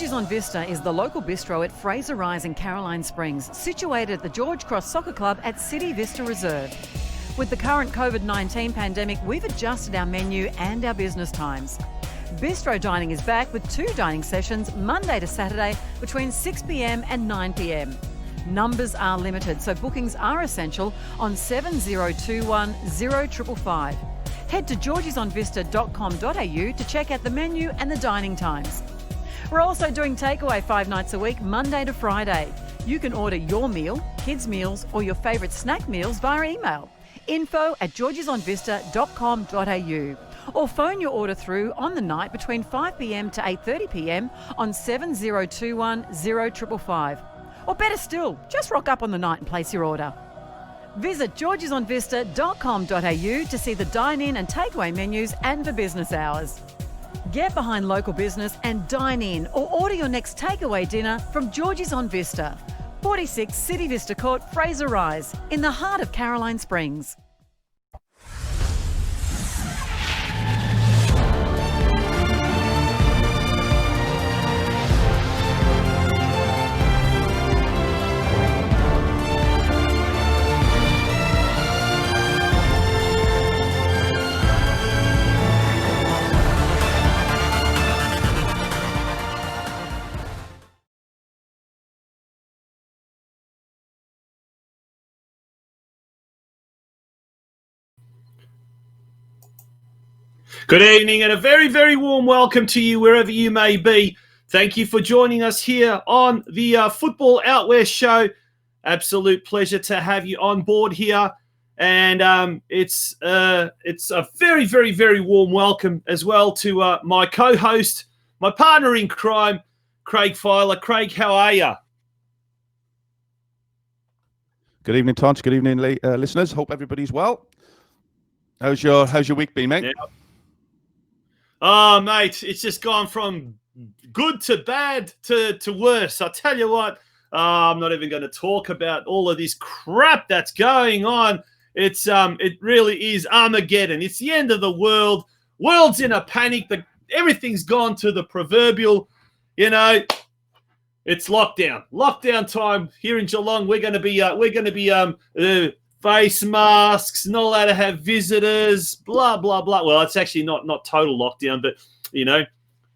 George's on Vista is the local bistro at Fraser Rise in Caroline Springs, situated at the George Cross Soccer Club at City Vista Reserve. With the current COVID-19 pandemic, we've adjusted our menu and our business times. Bistro dining is back with 2 dining sessions Monday to Saturday between 6 p.m. and 9 p.m. Numbers are limited, so bookings are essential on 7021 0555. Head to georgesonvista.com.au to check out the menu and the dining times. We're also doing takeaway 5 nights a week, Monday to Friday. You can order your meal, kids' meals, or your favourite snack meals via email. info@georgesonvista.com.au or phone your order through on the night between 5 p.m. to 8:30 p.m. on 7021 0555. Or better still, just rock up on the night and place your order. Visit georgesonvista.com.au to see the dine-in and takeaway menus and for business hours. Get behind local business and dine in or order your next takeaway dinner from George's on Vista, 46 City Vista Court, Fraser Rise, in the heart of Caroline Springs. Good evening and a very, very warm welcome to you wherever you may be. Thank you for joining us here on the Football Outwear Show. Absolute pleasure to have you on board here. And it's a very, very, very warm welcome as well to my co-host, my partner in crime, Craig Filer. Craig, how are you? Good evening, Tonci. Good evening, listeners. Hope everybody's well. How's your week been, mate? Yeah. Oh, mate, it's just gone from good to bad to worse. I tell you what, I'm not even going to talk about all of this crap that's going on. It really is Armageddon. It's the end of the world. World's in a panic. Everything's gone to the proverbial, it's lockdown. Lockdown time here in Geelong. We're going to be face masks, not allowed to have visitors, blah, blah, blah. Well, it's actually not total lockdown, but,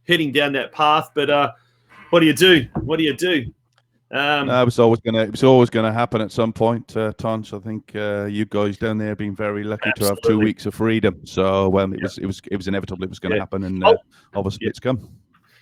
heading down that path. But what do you do? What do you do? It was always gonna happen at some point, Tonci. I think you guys down there have been very lucky Absolutely. to have 2 weeks of freedom. So it was inevitable. It was going to happen, and obviously it's come.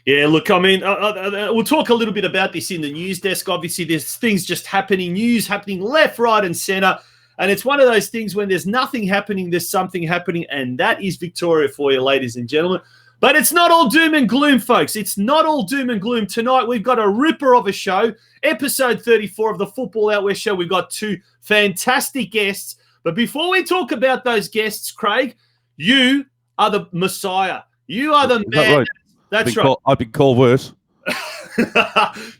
Yeah, look, I mean, we'll talk a little bit about this in the news desk. Obviously, there's things just happening, news happening left, right, and centre. And it's one of those things when there's nothing happening, there's something happening, and that is Victoria for you, ladies and gentlemen. But it's not all doom and gloom, folks. It's not all doom and gloom. Tonight, we've got a ripper of a show, episode 34 of the Football Outwear Show. We've got 2 fantastic guests. But before we talk about those guests, Craig, you are the Messiah. You are the man. Right? That's right. I've been called worse.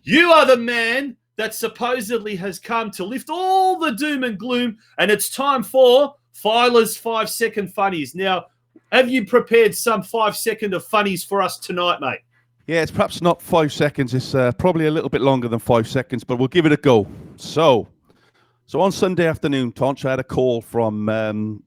You are the man that supposedly has come to lift all the doom and gloom, and it's time for Filer's 5-second funnies. Now, have you prepared some 5-second of funnies for us tonight, mate? Yeah, it's perhaps not 5 seconds. It's probably a little bit longer than 5 seconds, but we'll give it a go. So on Sunday afternoon, Tonci, I had a call from the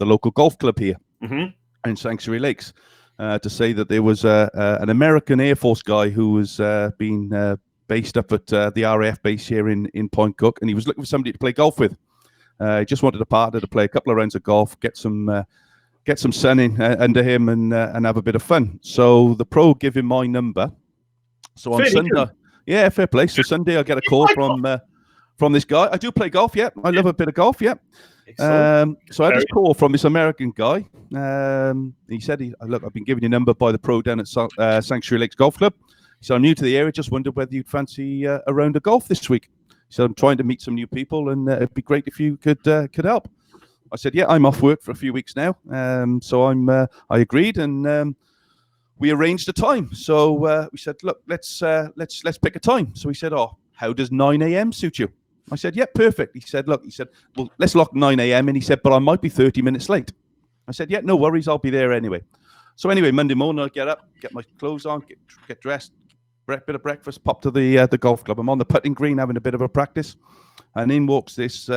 local golf club here in Sanctuary Lakes to say that there was an American Air Force guy who was being based up at the RAF base here in Point Cook, and he was looking for somebody to play golf with. He just wanted a partner to play a couple of rounds of golf, get some sun in under him, and have a bit of fun. So the pro gave him my number. So on Sunday, yeah, fair play. So Sunday, I get a call from this guy. I do play golf, yeah. I love a bit of golf, yeah. So I had this call from this American guy. He said, "Look, I've been given your number by the pro down at Sanctuary Lakes Golf Club. So I'm new to the area. Just wondered whether you'd fancy a round of golf this week." So I'm trying to meet some new people, and it'd be great if you could help. I said, "Yeah, I'm off work for a few weeks now." So I agreed, and we arranged a time. So we said, "Look, let's pick a time." So he said, "Oh, how does 9 a.m. suit you?" I said, "Yeah, perfect." He said, "Well, let's lock 9 a.m." And he said, "But I might be 30 minutes late." I said, "Yeah, no worries. I'll be there anyway." So anyway, Monday morning I get up, get my clothes on, get dressed, bit of breakfast, pop to the golf club. I'm on the putting green having a bit of a practice, and in walks this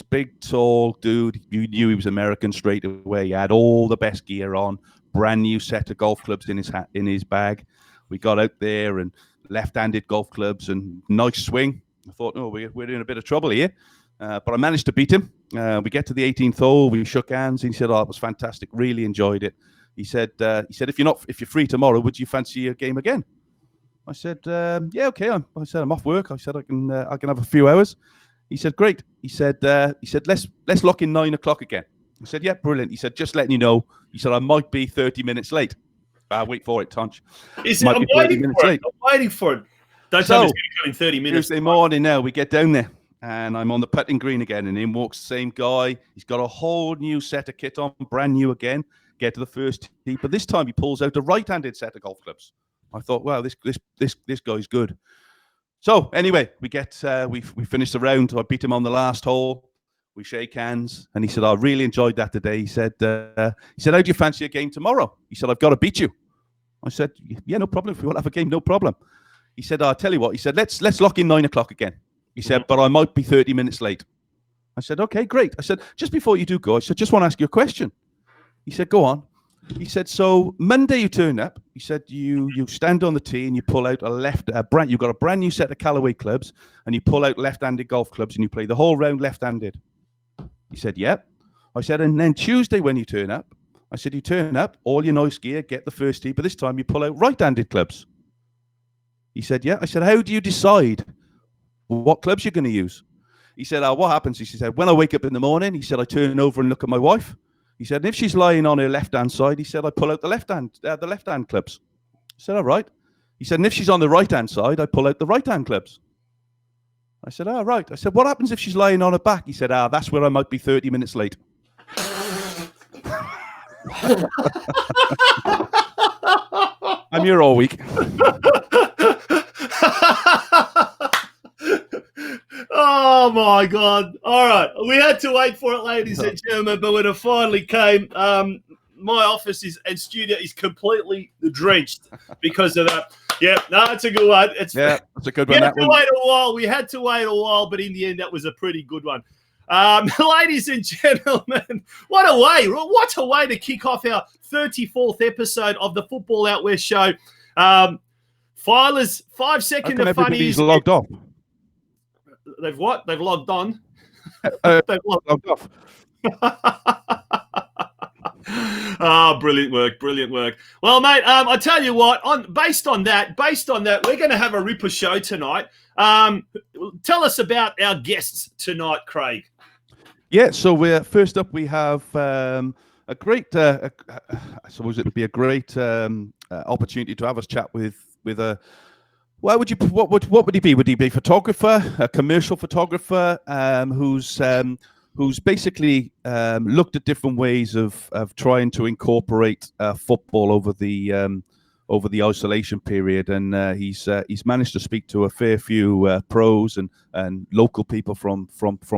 big tall dude. You knew he was American straight away. He had all the best gear on, brand new set of golf clubs in his bag. We got out there and left-handed golf clubs and nice swing. I thought, oh, we're in a bit of trouble here, but I managed to beat him. We get to the 18th hole, we shook hands. He said, "Oh, it was fantastic. Really enjoyed it." He said, if you're free tomorrow, would you fancy a game again? I said, "Yeah, okay." I said, "I'm off work." I said, "I can have a few hours." He said, "Great." He said, "Let's lock in 9 o'clock again." I said, "Yeah, brilliant." He said, "Just letting you know." He said, "I might be 30 minutes late." Wait for it, Tonch. I'm waiting for it. Don't tell me it's going to come in 30 minutes. Tuesday morning now, we get down there, and I'm on the putting green again, and in walks the same guy. He's got a whole new set of kit on, brand new again. Get to the first tee, but this time he pulls out a right-handed set of golf clubs. I thought, wow, this guy's good. So anyway, we finished the round. I beat him on the last hole. We shake hands, and he said, "I really enjoyed that today." He said, "How do you fancy a game tomorrow?" He said, "I've got to beat you." I said, "Yeah, no problem. If we want to have a game, no problem." He said, "I'll tell you what." He said, "Let's lock in 9 o'clock again." He said, "But I might be 30 minutes late." I said, "Okay, great." I said, "Just before you do go, I said, just want to ask you a question." He said, "Go on." He said, "So Monday you turn up." He said, "You stand on the tee and you pull out you've got a brand new set of Callaway clubs, and you pull out left-handed golf clubs and you play the whole round left-handed." He said, "Yeah." I said, "And then Tuesday when you turn up," I said, "you turn up, all your nice gear, get the first tee, but this time you pull out right-handed clubs." He said, "Yeah." I said, "How do you decide what clubs you're going to use?" He said, "What happens?" He said, "When I wake up in the morning," he said, "I turn over and look at my wife." He said, "If she's lying on her left-hand side," he said, "I pull out the left-hand clubs." I said, "All right." He said, "And if she's on the right-hand side, I pull out the right-hand clubs." I said, "All right." I said, "What happens if she's lying on her back?" He said, "That's where I might be 30 minutes late." I'm here all week. Oh my God. All right. We had to wait for it, ladies and gentlemen, but when it finally came, my office and studio is completely drenched because of that. Yeah, no, it's a good one. It's a good one. We had to wait a while, but in the end, that was a pretty good one. Ladies and gentlemen, what a way to kick off our 34th episode of the Football Out West show. Filers, 5 seconds of funnies. Logged off. They've what? They've logged on. They've logged off. Brilliant work. Well, mate, I tell you what, based on that, we're going to have a ripper show tonight. Tell us about our guests tonight, Craig. Yeah, so first up we have a great, I suppose it would be a great opportunity to have us chat with a. What would he be? Would he be a photographer, a commercial photographer, who's basically looked at different ways of trying to incorporate football over the isolation period, and he's managed to speak to a fair few pros and local people from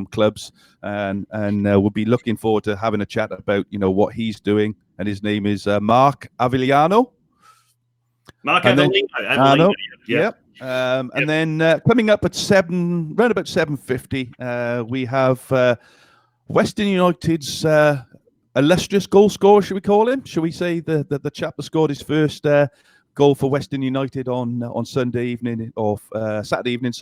clubs, and we'll be looking forward to having a chat about what he's doing. And his name is Mark Avellino. Mark Avellino. Yeah. And then coming up at around about 7:50, we have Western United's illustrious goal scorer, should we call him? Should we say the chap that scored his first goal for Western United on Sunday evening, or Saturday evening,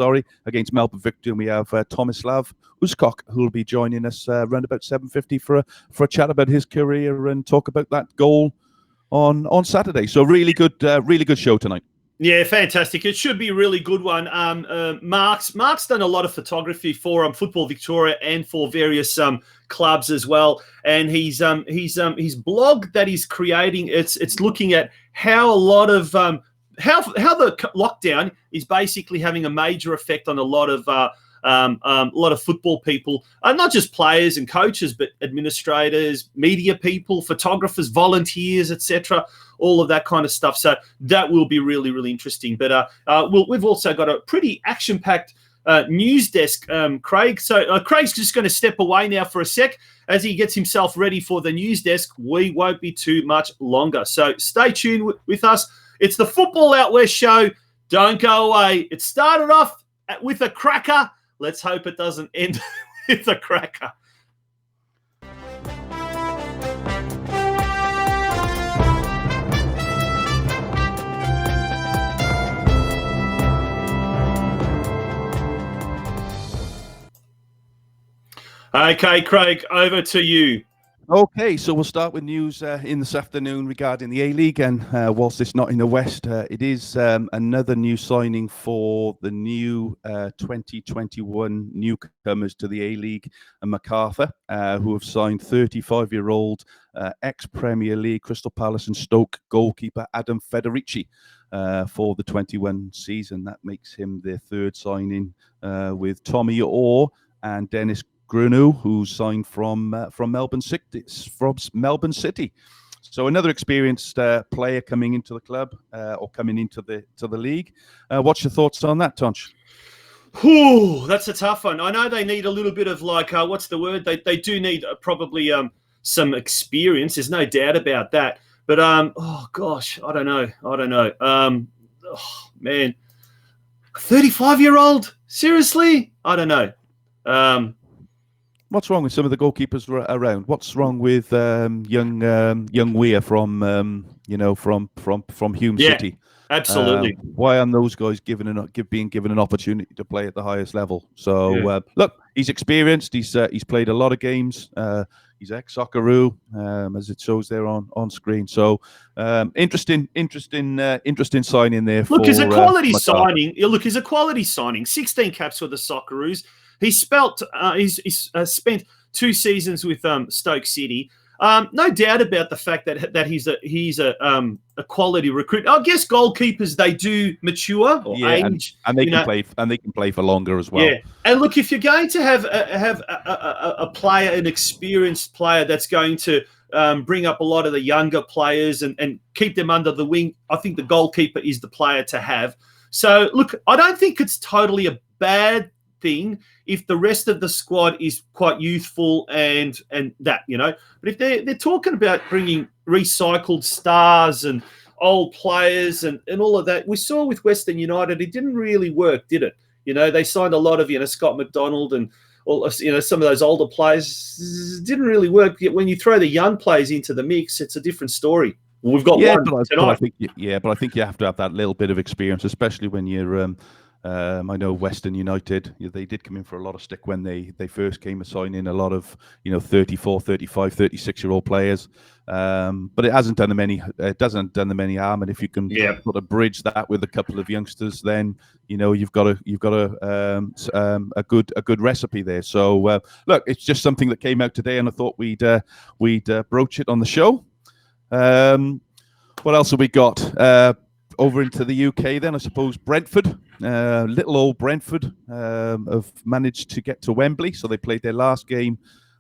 against Melbourne Victory? And we have Tomislav USKOK, who will be joining us around about 7:50 for a chat about his career and talk about that goal on Saturday. So really good show tonight. Yeah, fantastic. It should be a really good one. Mark's done a lot of photography for Football Victoria and for various clubs as well. And his blog that he's creating, it's looking at how a lot of how the lockdown is basically having a major effect on a lot of football people, not just players and coaches, but administrators, media people, photographers, volunteers, etc. All of that kind of stuff. So that will be really, really interesting. But we've also got a pretty action-packed news desk, Craig. So Craig's just going to step away now for a sec as he gets himself ready for the news desk. We won't be too much longer. So stay tuned with us. It's the Football Out West show. Don't go away. It started off with a cracker. Let's hope it doesn't end with a cracker. Okay, Craig, over to you. Okay, so we'll start with news in this afternoon regarding the A-League, and whilst it's not in the West, it is another new signing for the new 2021 newcomers to the A-League, and MacArthur, who have signed 35-year-old ex-Premier League Crystal Palace and Stoke goalkeeper Adam Federici for the 21 season. That makes him their third signing with Tommy Orr and Dennis Grunow, who signed from Melbourne City. So another experienced player coming into the club or coming into the league. What's your thoughts on that, Tonch? Ooh, that's a tough one. I know they need a little bit of what's the word? They do need probably some experience. There's no doubt about that. But oh gosh, I don't know. Oh man, 35-year-old? Seriously? I don't know. What's wrong with some of the goalkeepers around? What's wrong with young Weir from Hume City? Absolutely. Why aren't those guys being given an opportunity to play at the highest level? So look, he's experienced. He's played a lot of games. He's ex-Socceroo, as it shows there on screen. So interesting signing there. Look, he's a quality signing. Look, he's a quality signing. 16 caps for the Socceroos. He's spent 2 seasons with Stoke City. No doubt about the fact that he's a quality recruit. I guess goalkeepers, they do mature or age, and they can play for longer as well. Yeah, and look, if you're going to have a player, an experienced player that's going to bring up a lot of the younger players and keep them under the wing, I think the goalkeeper is the player to have. So look, I don't think it's totally a bad thing if the rest of the squad is quite youthful and that, but if they're talking about bringing recycled stars and old players and all of that, we saw with Western United, it didn't really work, did it? They signed a lot of Scott McDonald and all some of those older players. Didn't really work. Yet when you throw the young players into the mix, it's a different story. We've got one tonight. But I think you have to have that little bit of experience, especially when you're I know Western United, they did come in for a lot of stick when they first came, signing a lot of 34, 35, 36-year-old players, but it hasn't done them any harm. And if you can sort of bridge that with a couple of youngsters, then you've got a good recipe there. So look, it's just something that came out today, and I thought we'd broach it on the show. What else have we got? Over into the UK then, I suppose Brentford, little old Brentford, have managed to get to Wembley. So they played their last game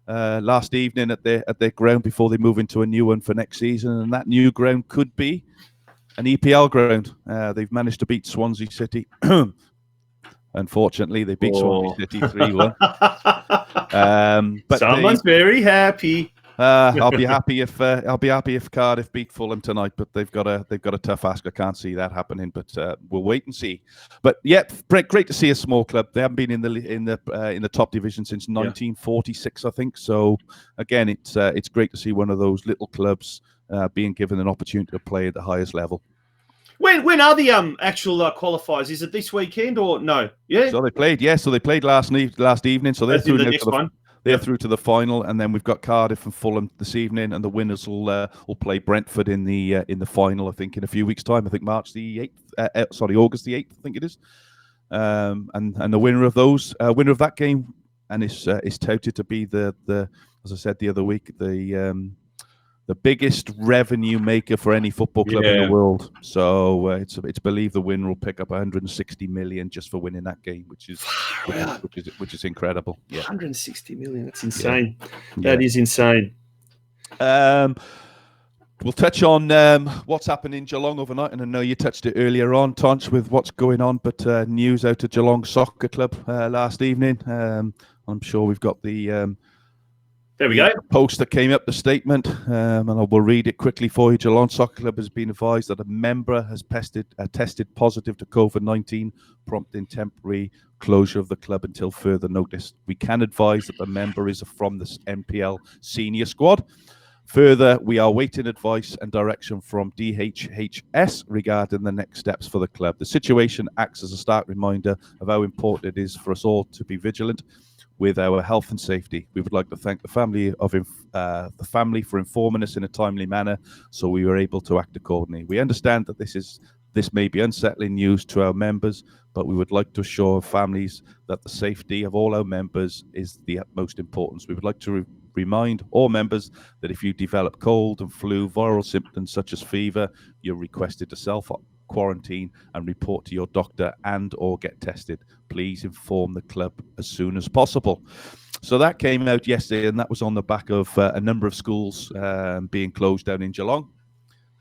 last evening at their ground before they move into a new one for next season. And that new ground could be an EPL ground. They've managed to beat Swansea City. Unfortunately, they beat Swansea City 3-1. But someone's very happy. I'll be happy if Cardiff beat Fulham tonight, but they've got a tough ask. I can't see that happening, but we'll wait and see. But yeah, great to see a small club. They haven't been in the top division since 1946, I think. So again, it's great to see one of those little clubs being given an opportunity to play at the highest level. When are the actual qualifiers? Is it this weekend or no? Yeah. So they played. Yeah. So they played last evening. So they're through the next one. They're through to the final, and then we've got Cardiff and Fulham this evening, and the winners will play Brentford in the final. I think in a few weeks' time. I think August the 8th. I think it is. And the winner of that game, and is touted to be the as I said the other week, the biggest revenue maker for any football club in the world. So it's believed the winner will pick up 160 million just for winning that game, which is incredible. Yeah, 160 million. That's insane. Yeah. That is insane. We'll touch on what's happened in Geelong overnight, and I know you touched it earlier on, Tonch, with what's going on, but news out of Geelong Soccer Club last evening. I'm sure we've got the there we go. Post that came up, the statement, and I will read it quickly for you. Geelong Soccer Club has been advised that a member has tested positive to COVID-19, prompting temporary closure of the club until further notice. We can advise that the member is from the NPL senior squad. Further, we are waiting advice and direction from DHHS regarding the next steps for the club. The situation acts as a stark reminder of how important it is for us all to be vigilant with our health and safety. We would like to thank the family for informing us in a timely manner, so we were able to act accordingly. We understand that this may be unsettling news to our members, but we would like to assure families that the safety of all our members is the utmost importance. We would like to remind all members that if you develop cold and flu, viral symptoms such as fever, you're requested to self-quarantine and report to your doctor and or get tested. Please inform the club as soon as possible. So that came out yesterday, and that was on the back of a number of schools being closed down in Geelong.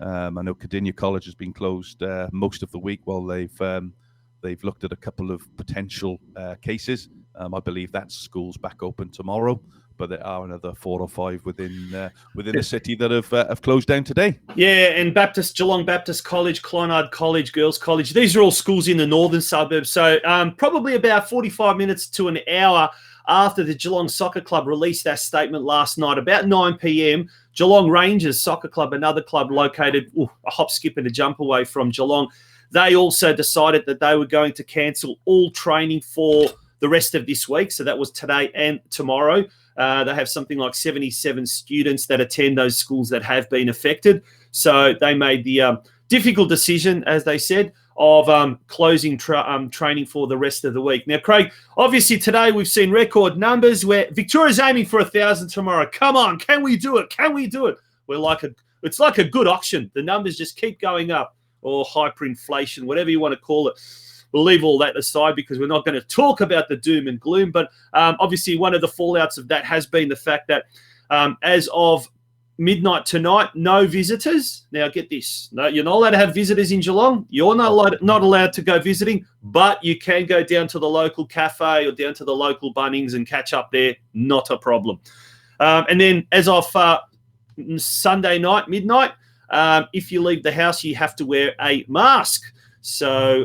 I know Cardinia College has been closed most of the week while they've looked at a couple of potential cases. I believe that school's back open tomorrow, but there are another 4 or 5 within the city that have closed down today. Yeah, and Geelong Baptist College, Clonard College, Girls College, these are all schools in the northern suburbs. So probably about 45 minutes to an hour after the Geelong Soccer Club released that statement last night, about 9 p.m, Geelong Rangers Soccer Club, another club located a hop, skip and a jump away from Geelong, they also decided that they were going to cancel all training for the rest of this week. So that was today and tomorrow. They have something like 77 students that attend those schools that have been affected. So they made the difficult decision, as they said, of closing training for the rest of the week. Now, Craig, obviously today we've seen record numbers where Victoria's aiming for 1,000 tomorrow. Come on, can we do it? Can we do it? It's like a good auction. The numbers just keep going up, or hyperinflation, whatever you want to call it. We'll leave all that aside because we're not going to talk about the doom and gloom. But obviously one of the fallouts of that has been the fact that as of midnight tonight, no visitors. Now, get this. No, you're not allowed to have visitors in Geelong. You're not allowed to go visiting, but you can go down to the local cafe or down to the local Bunnings and catch up there. Not a problem. And then as of Sunday night, midnight, if you leave the house, you have to wear a mask. So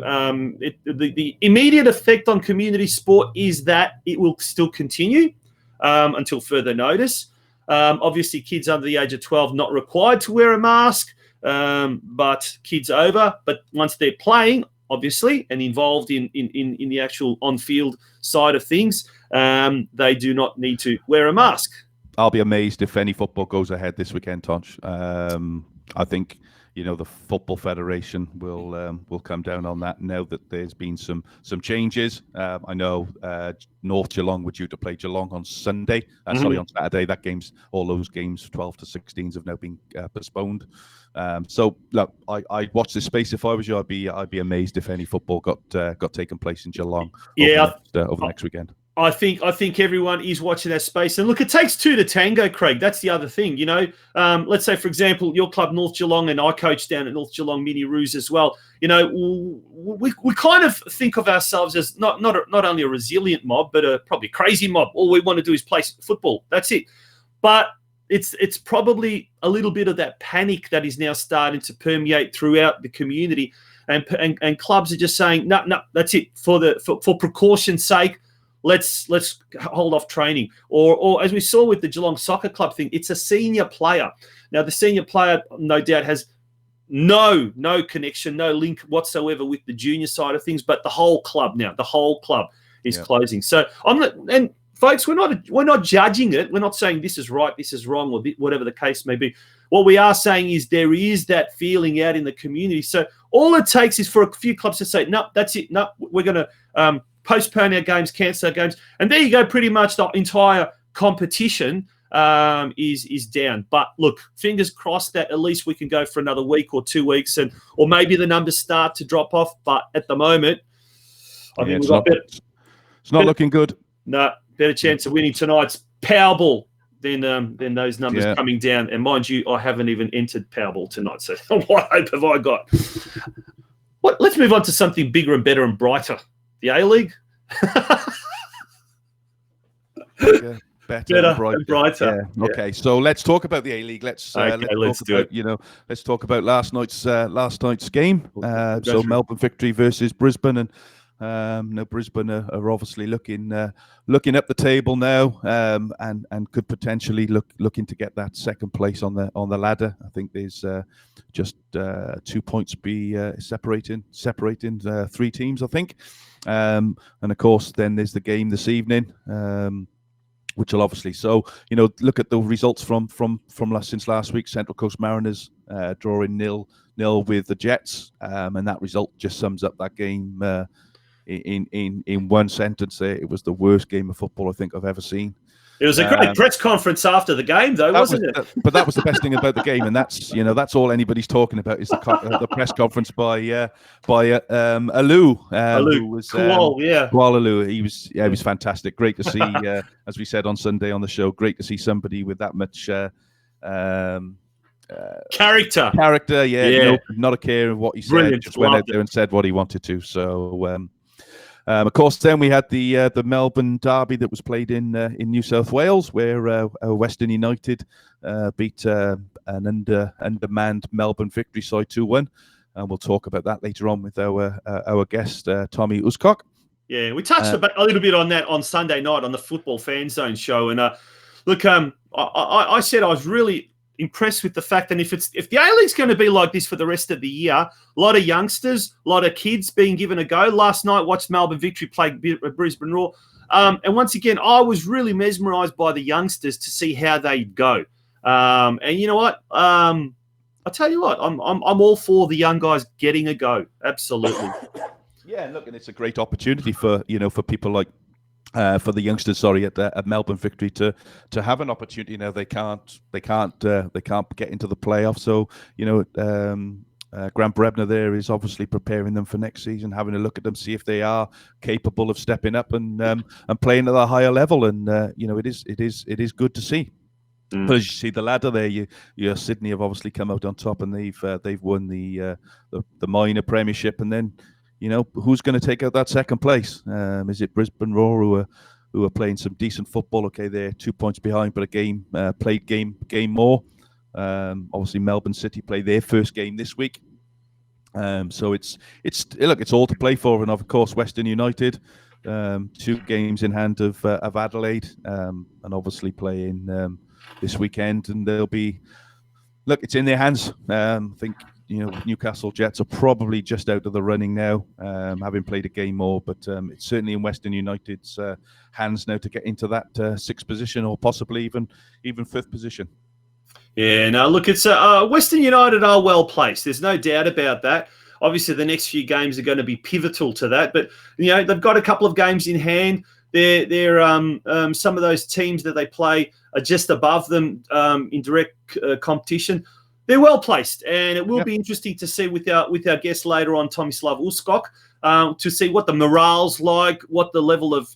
the immediate effect on community sport is that it will still continue until further notice. Obviously, kids under the age of 12 not required to wear a mask, but kids over. But once they're playing, obviously, and involved in the actual on-field side of things, they do not need to wear a mask. I'll be amazed if any football goes ahead this weekend, Tonch. I think the Football Federation will come down on that now that there's been some changes. I know North Geelong were due to play Geelong on Sunday. Sorry, on Saturday. All those games, 12 to 16s, have now been postponed. So look, I'd watch this space. If I was you, I'd be amazed if any football got taken place in Geelong over the next weekend. I think everyone is watching that space. And look, it takes 2 to tango, Craig. That's the other thing, Let's say, for example, your club, North Geelong, and I coach down at North Geelong Mini Roos as well. We kind of think of ourselves as not only a resilient mob, but a probably crazy mob. All we want to do is play football. That's it. But it's probably a little bit of that panic that is now starting to permeate throughout the community. And clubs are just saying, no, that's it. For precaution's sake, let's hold off training. Or as we saw with the Geelong Soccer Club thing, it's a senior player. Now, the senior player, no doubt, has no connection, no link whatsoever with the junior side of things, but the whole club is closing. So folks, we're not judging it. We're not saying this is right, this is wrong, or whatever the case may be. What we are saying is there is that feeling out in the community. So all it takes is for a few clubs to say, no, that's it. No, we're going to postpone our games, cancel our games. And there you go. Pretty much the entire competition is down. But look, fingers crossed that at least we can go for another week or 2 weeks, or maybe the numbers start to drop off. But at the moment, I think it's not looking good. No, better chance of winning tonight's Powerball. then those numbers coming down. And mind you, I haven't even entered Powerball tonight. So what hope have I got? Let's move on to something bigger and better and brighter. The A-League. Better and brighter. Yeah. Okay, so let's talk about the A-League. Let's do it. Let's talk about last night's game. So Melbourne victory versus Brisbane, and now Brisbane are obviously looking up the table now, and could potentially looking to get that second place on the ladder. I think there's just 2 points be separating 3 teams, I think. And of course, then there's the game this evening. Which will obviously, look at the results from since last week. Central Coast Mariners drawing 0-0 with the Jets, and that result just sums up that game in one sentence. It was the worst game of football I think I've ever seen. It was a great press conference after the game, though, wasn't it? But that was the best thing about the game, and that's all anybody's talking about is the press conference by Alou, who was Alou. He was fantastic. Great to see, as we said on Sunday on the show. Great to see somebody with that much character. Not a care of what he said. Brilliant. Just went out there and said what he wanted to. So. Of course, then we had the Melbourne Derby that was played in New South Wales, where Western United beat an undermanned Melbourne victory side 2-1, and we'll talk about that later on with our guest Tomislav USKOK. Yeah, we touched a little bit on that on Sunday night on the Football Fan Zone show, and look, I said I was really impressed with the fact that if the A-League's going to be like this for the rest of the year, a lot of youngsters, a lot of kids being given a go. Last night, watched Melbourne victory play Brisbane Roar, and once again, I was really mesmerised by the youngsters to see how they go. And you know what? I'll tell you what, I'm all for the young guys getting a go. Absolutely. Yeah, look, and it's a great opportunity for people like. For the youngsters, at Melbourne victory to have an opportunity. Now they can't get into the playoffs. So Grant Brebner there is obviously preparing them for next season, having a look at them, see if they are capable of stepping up and playing at a higher level. And it is good to see. But as you see the ladder there, you Sydney have obviously come out on top, and they've won the minor premiership, and then. Who's going to take out that second place? Is it Brisbane Roar who are playing some decent football? Okay, they're 2 points behind, but a played game more. Obviously, Melbourne City play their first game this week. So it's all to play for, and of course Western United, 2 games in hand of Adelaide, and obviously playing this weekend, and they'll be. Look, it's in their hands. I think. Newcastle Jets are probably just out of the running now, having played a game more, but it's certainly in Western United's hands now to get into that 6th position, or possibly even 5th position. Yeah, no, look, it's Western United are well placed. There's no doubt about that. Obviously, the next few games are going to be pivotal to that, but they've got a couple of games in hand. They're some of those teams that they play are just above them in direct competition. They're well placed, and it will be interesting to see with our guest later on, Tomislav USKOK, to see what the morale's like, what the level of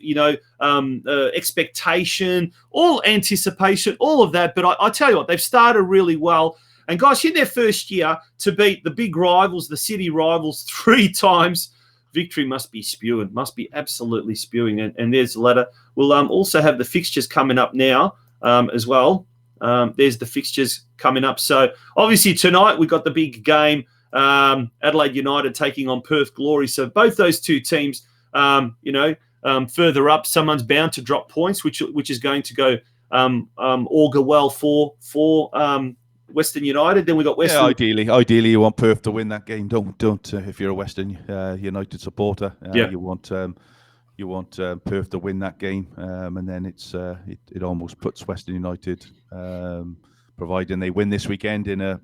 expectation, all anticipation, all of that. But I tell you what, they've started really well, and guys, in their first year to beat the big rivals, the city rivals, 3 times, victory must be spewing, must be absolutely spewing. And there's the ladder. We'll also have the fixtures coming up now as well. There's the fixtures coming up. So obviously tonight we got the big game, Adelaide United taking on Perth Glory. So both those 2 teams, further up, someone's bound to drop points, which is going to go augur well for Western United. Then we got Western. Yeah, ideally you want Perth to win that game. Don't if you're a Western United supporter, you want Perth to win that game, and then it almost puts Western United, providing they win this weekend, in a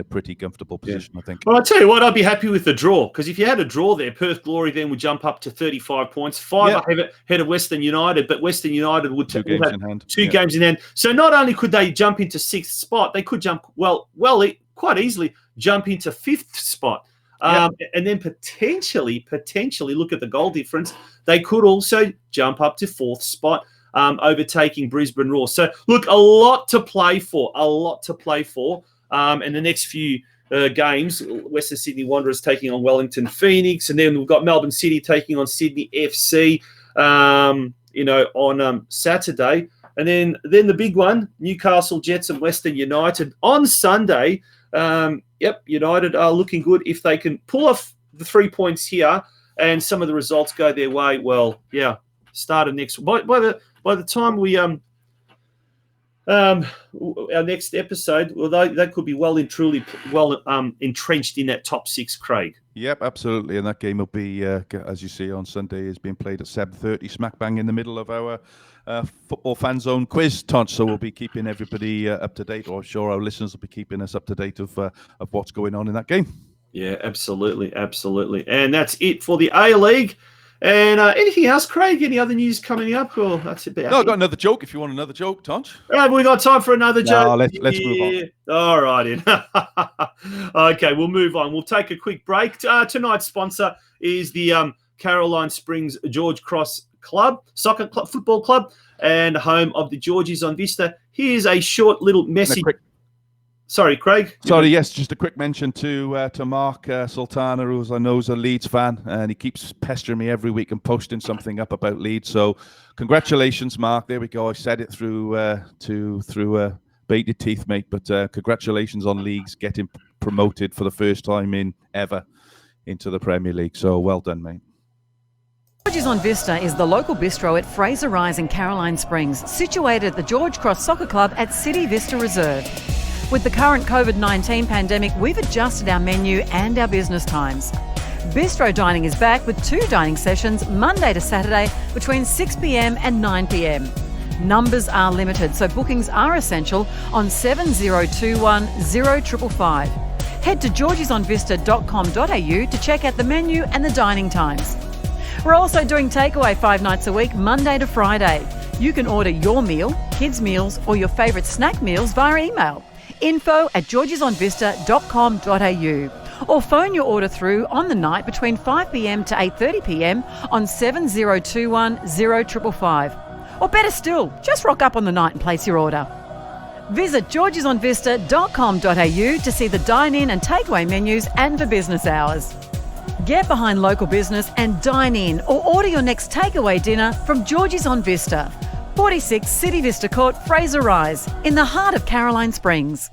pretty comfortable position, I think. Well, I'll tell you what, I'd be happy with the draw, because if you had a draw there, Perth Glory then would jump up to 35 points, 5 ahead of Western United, but Western United would have 2 games in hand. So not only could they jump into 6th spot, they could jump quite easily jump into 5th spot. And then potentially look at the goal difference. They could also jump up to 4th spot. overtaking Brisbane Roar. So, look, a lot to play for, and the next few games, Western Sydney Wanderers taking on Wellington Phoenix, and then we've got Melbourne City taking on Sydney FC, on Saturday. And then the big one, Newcastle Jets and Western United on Sunday. United are looking good. If they can pull off the 3 points here and some of the results go their way, well, yeah, start of next. By the time we our next episode, well, they could be well and truly entrenched in that top 6, Craig. Yep, absolutely. And that game will be, as you see on Sunday, is being played at 7:30, smack bang in the middle of our Football Fan Zone quiz, Tonch. So we'll be keeping everybody up to date, or I'm sure our listeners will be keeping us up to date of what's going on in that game. Yeah, absolutely. And that's it for the A-League. And anything else, Craig? Any other news coming up? Well, that's about No, I've got another joke if you want another joke, Tonch. Have we got time for another joke? No, let's move on. All right, then. Okay, we'll move on. We'll take a quick break. Tonight's sponsor is the Caroline Springs George Cross Club, football club, and home of the Georgies on Vista. Here's a short little message. Sorry, Craig. Sorry, yes, just a quick mention to Mark Sultana, who I know is a Leeds fan, and he keeps pestering me every week and posting something up about Leeds. So, congratulations, Mark. There we go. I said it through bated teeth, mate. But congratulations on Leeds getting promoted for the first time ever into the Premier League. So, well done, mate. George's on Vista is the local bistro at Fraser Rise in Caroline Springs, situated at the George Cross Soccer Club at City Vista Reserve. With the current COVID-19 pandemic, we've adjusted our menu and our business times. Bistro dining is back with 2 dining sessions Monday to Saturday between 6 p.m. and 9 p.m. Numbers are limited, so bookings are essential on 7021 0555. Head to georgesonvista.com.au to check out the menu and the dining times. We're also doing takeaway 5 nights a week, Monday to Friday. You can order your meal, kids' meals, or your favourite snack meals via email. info@georgesonvista.com.au or phone your order through on the night between 5 p.m. to 8:30 p.m. on 7021 0555. Or better still, just rock up on the night and place your order. Visit georgesonvista.com.au to see the dine-in and takeaway menus and for business hours. Get behind local business and dine in or order your next takeaway dinner from George's on Vista, 46 City Vista Court, Fraser Rise, in the heart of Caroline Springs.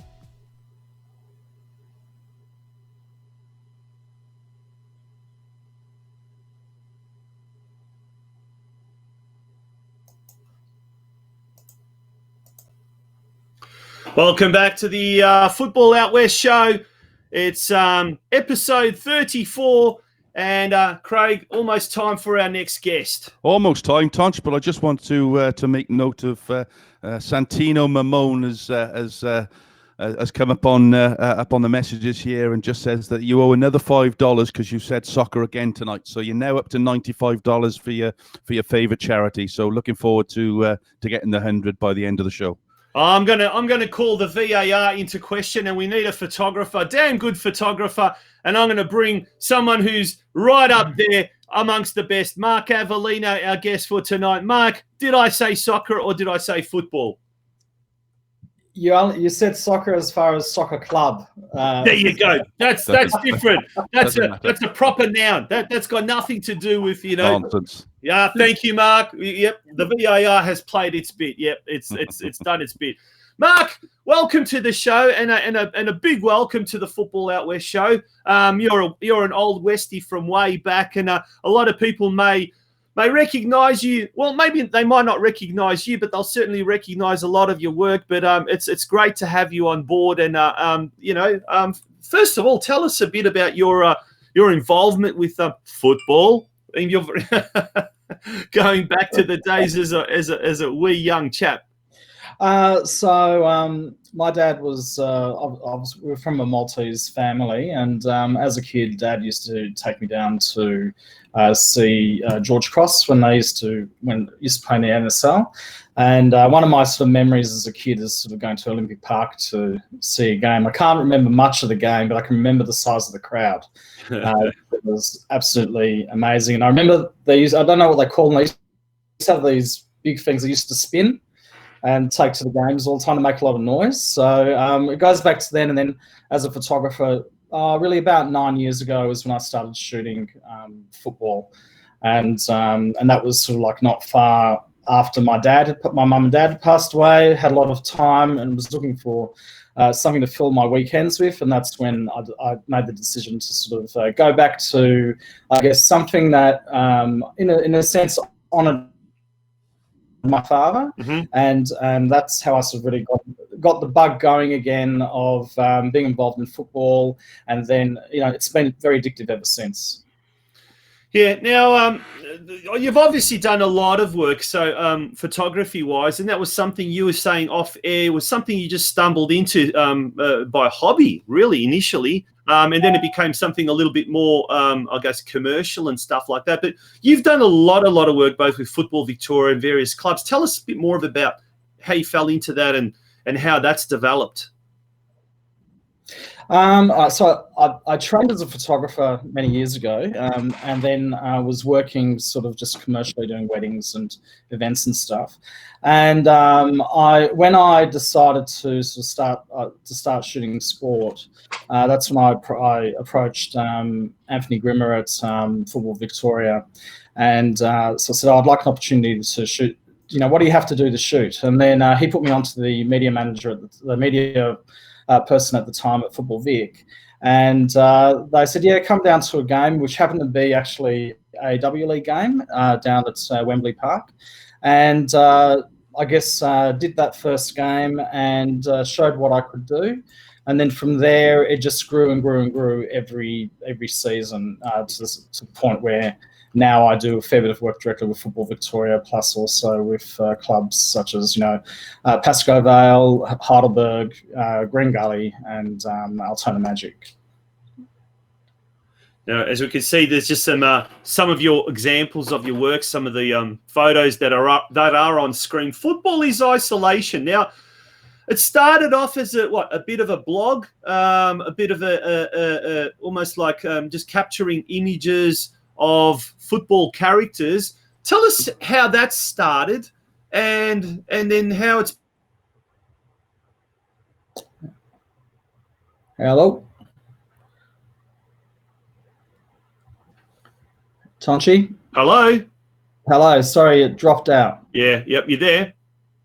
Welcome back to the Football Out West show. It's episode 34, and Craig, almost time for our next guest. Almost time, Tonch, but I just want to make note of Santino Mamone has come up on the messages here and just says that you owe another $5 because you said soccer again tonight. So you're now up to $95 for your favourite charity. So looking forward to getting the 100 by the end of the show. I'm gonna call the VAR into question, and we need a photographer, damn good photographer, and I'm gonna bring someone who's right up there amongst the best. Mark Avellino, our guest for tonight. Mark, did I say soccer or did I say football? You said soccer as far as soccer club. There you go. That's different. That's a proper noun. That's got nothing to do with nonsense. Yeah, thank you, Mark. Yep, the VAR has played its bit. Yep, it's done its bit. Mark, welcome to the show, and a big welcome to the Football Out West show. You're an old Westie from way back, and a lot of people may recognise you. Well, maybe they might not recognise you, but they'll certainly recognise a lot of your work. But it's great to have you on board. And first of all, tell us a bit about your involvement with football. And you're going back to the days as a wee young chap. My dad was we were from a Maltese family, and as a kid, Dad used to take me down to see George Cross when they used to play in the NSL. And one of my sort of memories as a kid is sort of going to Olympic Park to see a game. I can't remember much of the game, but I can remember the size of the crowd. It was absolutely amazing. And I remember I don't know what they call them. They used to have these big things I used to spin and take to the games all the time to make a lot of noise. So it goes back to then. And then as a photographer, really about 9 years ago was when I started shooting football. And that was sort of like not far after my mum and dad had passed away, had a lot of time and was looking for something to fill my weekends with. And that's when I made the decision to sort of go back to, I guess, something that in a sense honoured my father, and that's how I sort of really got the bug going again of being involved in football, and then it's been very addictive ever since. Yeah. Now, you've obviously done a lot of work, so photography-wise, and that was something you were saying off air was something you just stumbled into by hobby, really, initially, and then it became something a little bit more, I guess, commercial and stuff like that. But you've done a lot of work, both with Football Victoria and various clubs. Tell us a bit more about how you fell into that and how that's developed. So I trained as a photographer many years ago, and then was working sort of just commercially doing weddings and events and stuff. And when I decided to sort of start shooting sport, that's when I approached Anthony Grimmer at Football Victoria, and so I said, I'd like an opportunity to shoot. What do you have to do to shoot? And then he put me onto the media manager, the media person at the time at Football Vic, and they said, yeah, come down to a game, which happened to be actually a W League game down at Wembley Park, and I guess did that first game and showed what I could do, and then from there it just grew and grew and grew every season to the point where now I do a fair bit of work directly with Football Victoria, plus also with clubs such as, Pascoe Vale, Heidelberg, Green Gully, and Altona Magic. Now, as we can see, there's just some of your examples of your work, some of the photos that are on screen. Football is Isolation. Now, it started off as a bit of a blog, a bit of a almost like just capturing images of football characters. Tell us how that started, and then how it's. Hello, Tonci. Hello. Sorry, it dropped out. Yeah. Yep. You there?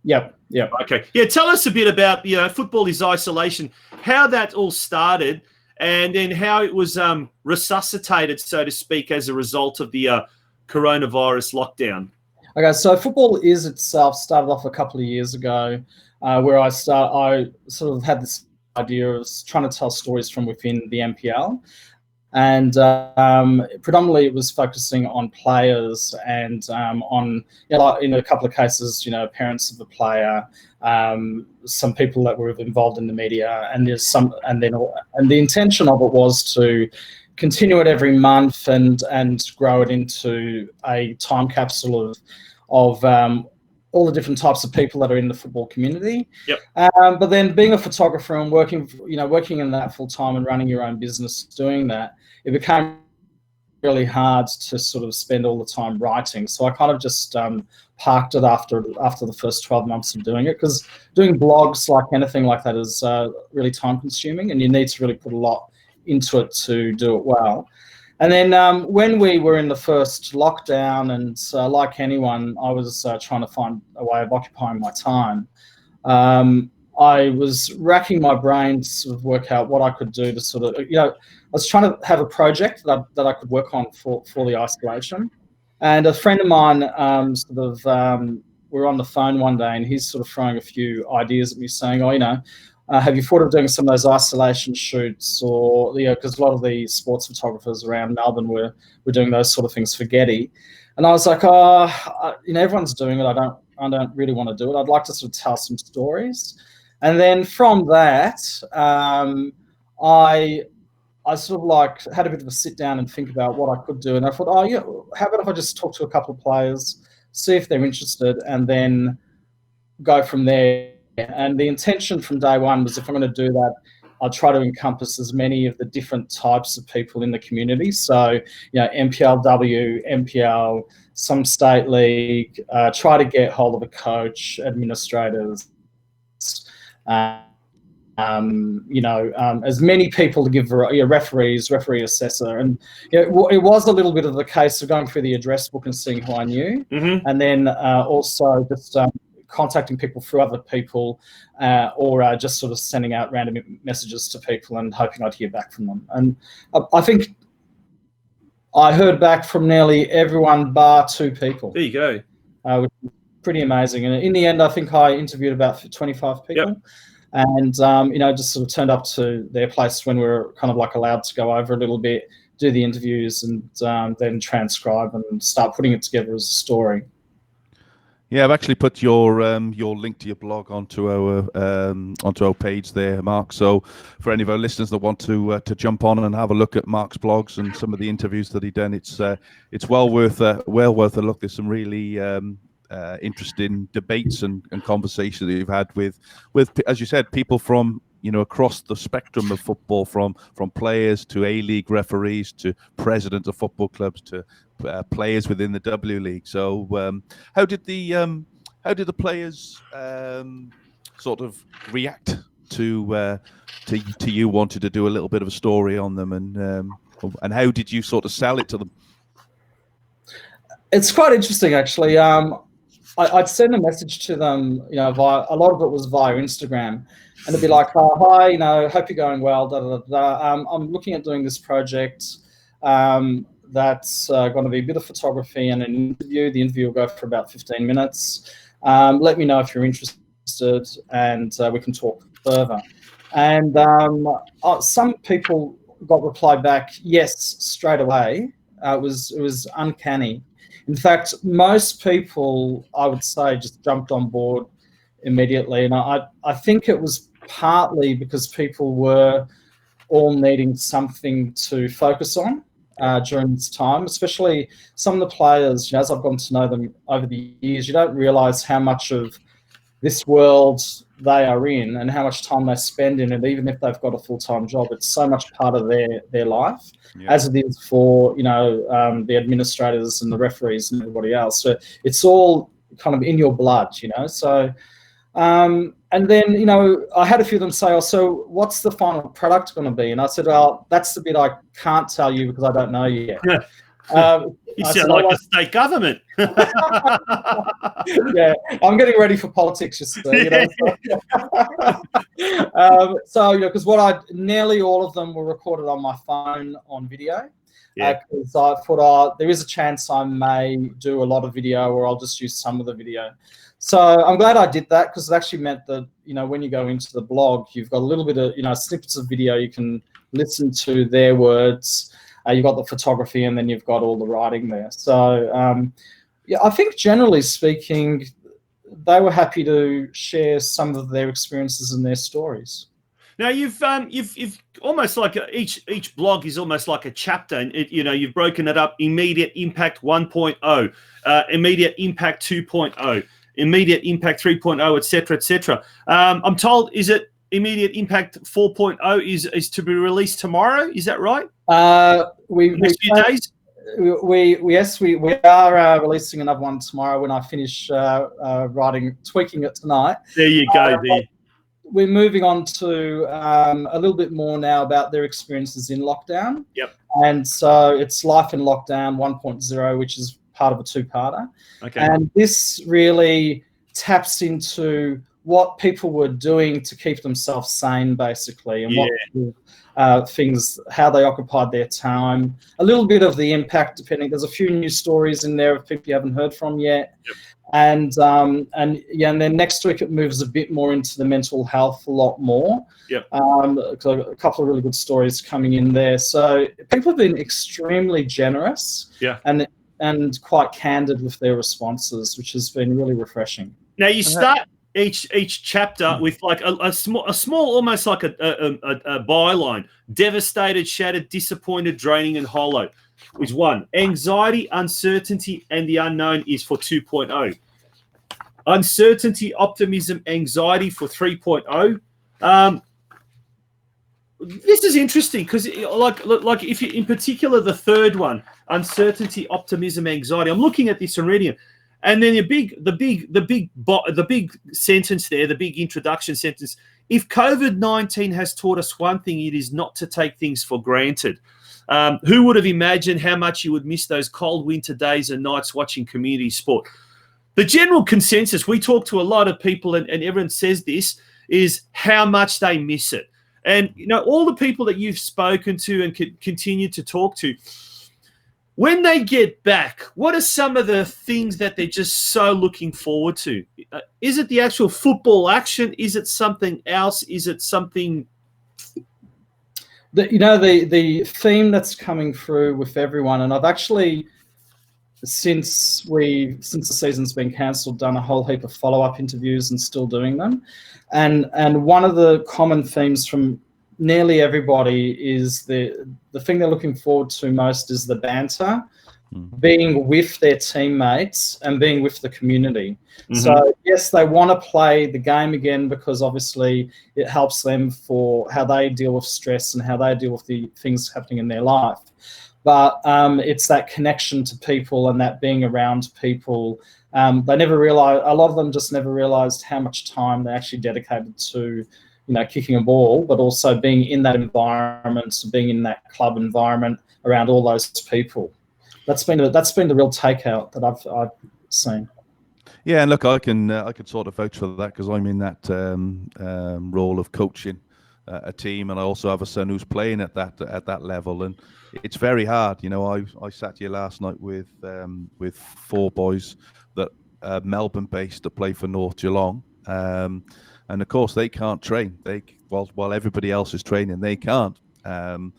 Yep. Okay. Yeah. Tell us a bit about Football is Isolation, how that all started, and then how it was resuscitated, so to speak, as a result of the coronavirus lockdown. Okay, so Football is itself started off a couple of years ago, where I sort of had this idea of trying to tell stories from within the NPL, and predominantly it was focusing on players and on, in a couple of cases, parents of the player, some people that were involved in the media, and the intention of it was to continue it every month and grow it into a time capsule of all the different types of people that are in the football community. Yep. But then being a photographer and working in that full time and running your own business, doing that, it became really hard to sort of spend all the time writing. So I kind of just parked it after the first 12 months of doing it, because doing blogs, like anything like that, is really time consuming, and you need to really put a lot into it to do it well. And then when we were in the first lockdown, and like anyone, I was trying to find a way of occupying my time. I was racking my brain to sort of work out what I could do to sort of, I was trying to have a project that I could work on for the isolation. And a friend of mine we were on the phone one day, and he's sort of throwing a few ideas at me, saying, have you thought of doing some of those isolation shoots, or because a lot of the sports photographers around Melbourne were doing those sort of things for Getty, and I was like, everyone's doing it. I don't really want to do it. I'd like to sort of tell some stories, and then from that, I sort of like had a bit of a sit down and think about what I could do, and I thought, how about if I just talk to a couple of players, see if they're interested, and then go from there. And the intention from day one was, if I'm going to do that, I try to encompass as many of the different types of people in the community. So, MPLW, MPL, some state league, try to get hold of a coach, administrators, as many people to give referees, referee assessor. And it was a little bit of the case of going through the address book and seeing who I knew. And then also just contacting people through other people or just sort of sending out random messages to people and hoping I'd hear back from them. And I think I heard back from nearly everyone bar 2 people. There you go. Which is pretty amazing. And in the end, I think I interviewed about 25 people. Yep. And, just sort of turned up to their place when we were kind of like allowed to go over a little bit, do the interviews, and then transcribe and start putting it together as a story. Yeah, I've actually put your link to your blog onto our page there, Mark. So for any of our listeners that want to jump on and have a look at Mark's blogs and some of the interviews that he done, it's well worth a look. There's some really interesting debates and conversations that you've had with, as you said, people from across the spectrum of football, from players to A-League referees to presidents of football clubs to players within the W League. So how did the players sort of react to you wanted to do a little bit of a story on them, and how did you sort of sell it to them? It's quite interesting, actually. I'd send a message to them, via, a lot of it was via Instagram, and it'd be like, hi, hope you're going well, da, da, da, da. I'm looking at doing this project that's going to be a bit of photography and an interview. The interview will go for about 15 minutes. Let me know if you're interested, and we can talk further. And some people got replied back, yes, straight away. It was uncanny. In fact, most people, I would say, just jumped on board immediately. And I think it was partly because people were all needing something to focus on during this time, especially some of the players. As I've gotten to know them over the years, you don't realise how much of this world they are in and how much time they spend in it, even if they've got a full-time job. It's so much part of their life, as it is for, the administrators and the referees and everybody else. So it's all kind of in your blood, So, and then, I had a few of them say, so what's the final product going to be? And I said, well, that's the bit I can't tell you because I don't know yet. You sound like the state government. Yeah, I'm getting ready for politics, you see. Because nearly all of them were recorded on my phone on video. Because I thought, there is a chance I may do a lot of video, or I'll just use some of the video. So I'm glad I did that, because it actually meant that, when you go into the blog, you've got a little bit of, snippets of video you can listen to their words. You've got the photography, and then you've got all the writing there. So, I think generally speaking, they were happy to share some of their experiences and their stories. Now you've almost like each blog is almost like a chapter, and you've broken it up: immediate impact 1.0, immediate impact 2.0, immediate impact 3.0, etc., etc. I'm told, is it immediate impact 4.0 is to be released tomorrow? Is that right? Next few days. We are releasing another one tomorrow when I finish tweaking it tonight. There you go. We're moving on to a little bit more now about their experiences in lockdown. Yep. And so it's Life in Lockdown 1.0, which is part of a 2-parter. Okay. And this really taps into what people were doing to keep themselves sane, basically, and how they occupied their time. A little bit of the impact, depending. There's a few news stories in there of people you haven't heard from yet. Yep. And then next week it moves a bit more into the mental health a lot more. Yep. A couple of really good stories coming in there. So people have been extremely generous. Yeah. And quite candid with their responses, which has been really refreshing. Now you start each chapter with like a small, almost like a byline: devastated, shattered, disappointed, draining, and hollow. Is one. Anxiety, uncertainty, and the unknown is for 2.0. Uncertainty, optimism, anxiety for 3.0. this is interesting because, like if you, in particular, the third one, uncertainty, optimism, anxiety. I'm looking at this and reading it, and then the big sentence there, the big introduction sentence. If COVID-19 has taught us one thing, it is not to take things for granted. Who would have imagined how much you would miss those cold winter days and nights watching community sport? The general consensus, we talk to a lot of people, and everyone says this, is how much they miss it. And, all the people that you've spoken to and continue to talk to, when they get back, what are some of the things that they're just so looking forward to? Is it the actual football action? Is it something else? Is it something... The theme that's coming through with everyone, and I've actually, since the season's been cancelled, done a whole heap of follow-up interviews and still doing them. And one of the common themes from nearly everybody is the thing they're looking forward to most is the banter, being with their teammates and being with the community. Mm-hmm. So yes, they want to play the game again because obviously it helps them for how they deal with stress and how they deal with the things happening in their life. But it's that connection to people and that being around people. They never realize, a lot of them just never realized how much time they actually dedicated to, kicking a ball, but also being in that environment, being in that club environment around all those people. That's been the real takeout that I've seen. Yeah, and look, I can sort of vouch for that because I'm in that role of coaching a team, and I also have a son who's playing at that level, and it's very hard. I sat here last night with 4 boys that are Melbourne based that play for North Geelong, and of course they can't train. While everybody else is training, they can't, and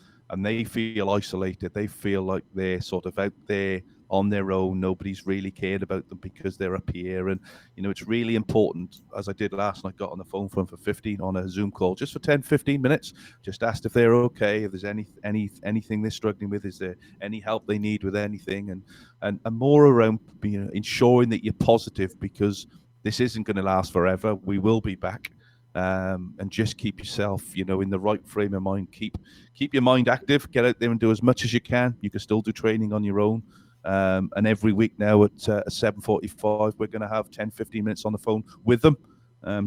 they feel isolated. They feel like they're sort of out there on their own. Nobody's really cared about them because they're up here. And, it's really important, as I did last night, got on the phone for 15 on a Zoom call, just for 10, 15 minutes, just asked if they're okay, if there's anything they're struggling with, is there any help they need with anything, and more around ensuring that you're positive because this isn't going to last forever. We will be back. And just keep yourself, in the right frame of mind. Keep your mind active. Get out there and do as much as you can. You can still do training on your own. And every week now at 7:45, we're going to have 10, 15 minutes on the phone with them,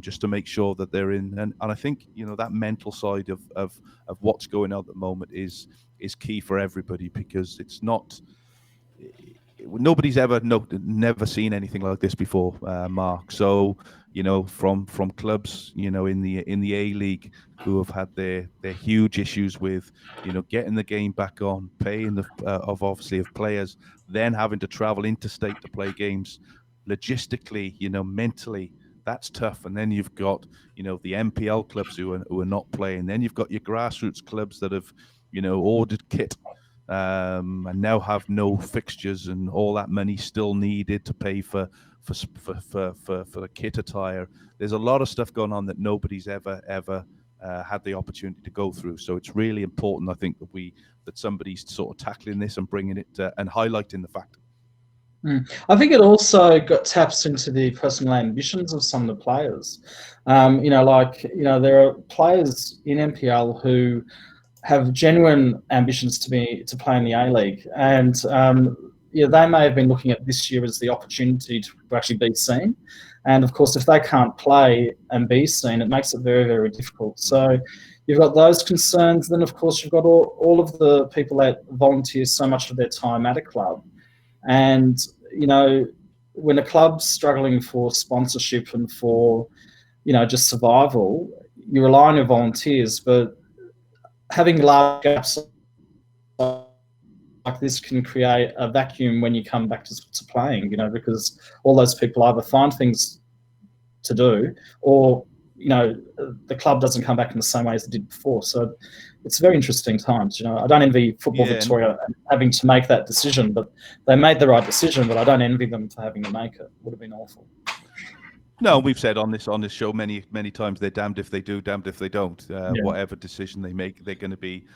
just to make sure that they're in. And I think, that mental side of what's going on at the moment is key for everybody because it's not. Nobody's never seen anything like this before, Mark. So, from clubs, in the A-League who have had their huge issues with, getting the game back on, paying of players, then having to travel interstate to play games, logistically, mentally, that's tough. And then you've got, the MPL clubs who are not playing. Then you've got your grassroots clubs that have, ordered kit. And now have no fixtures and all that money still needed to pay for the kit attire. There's a lot of stuff going on that nobody's ever had the opportunity to go through. So it's really important, I think, that somebody's sort of tackling this and bringing it and highlighting the fact. I think it also taps into the personal ambitions of some of the players. There are players in MPL who have genuine ambitions to play in the A-League, and they may have been looking at this year as the opportunity to actually be seen. And of course, if they can't play and be seen, it makes it very, very difficult. So you've got those concerns. Then of course you've got all of the people that volunteer so much of their time at a club, and when a club's struggling for sponsorship and for just survival, you rely on your volunteers, but having large gaps like this can create a vacuum when you come back to playing, because all those people either find things to do or, the club doesn't come back in the same way as it did before. So it's very interesting times. I don't envy Football Victoria having to make that decision, but they made the right decision, but I don't envy them for having to make it. It would have been awful. No, we've said on this show many times they're damned if they do, damned if they don't. Whatever decision they make, they're going to be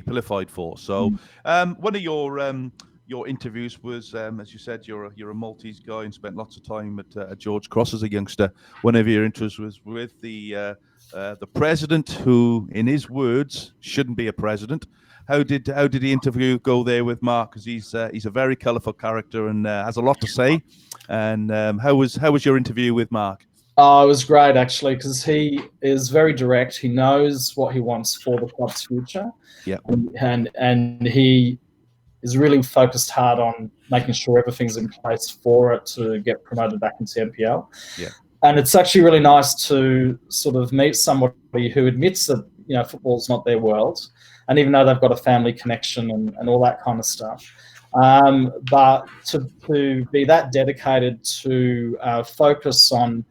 vilified for. So, one of your interviews was, as you said, you're a Maltese guy and spent lots of time at George Cross as a youngster. One of your interviews was with the the president, who, in his words, shouldn't be a president. How did the interview go there with Mark? Because he's a very colourful character and has a lot to say. And how was your interview with Mark? Oh, it was great actually, because he is very direct. He knows what he wants for the club's future. Yeah, and he is really focused hard on making sure everything's in place for it to get promoted back into NPL. Yeah. And it's actually really nice to sort of meet somebody who admits that, you know, football's not their world. And even though they've got a family connection and all that kind of stuff. But to be that dedicated to focus on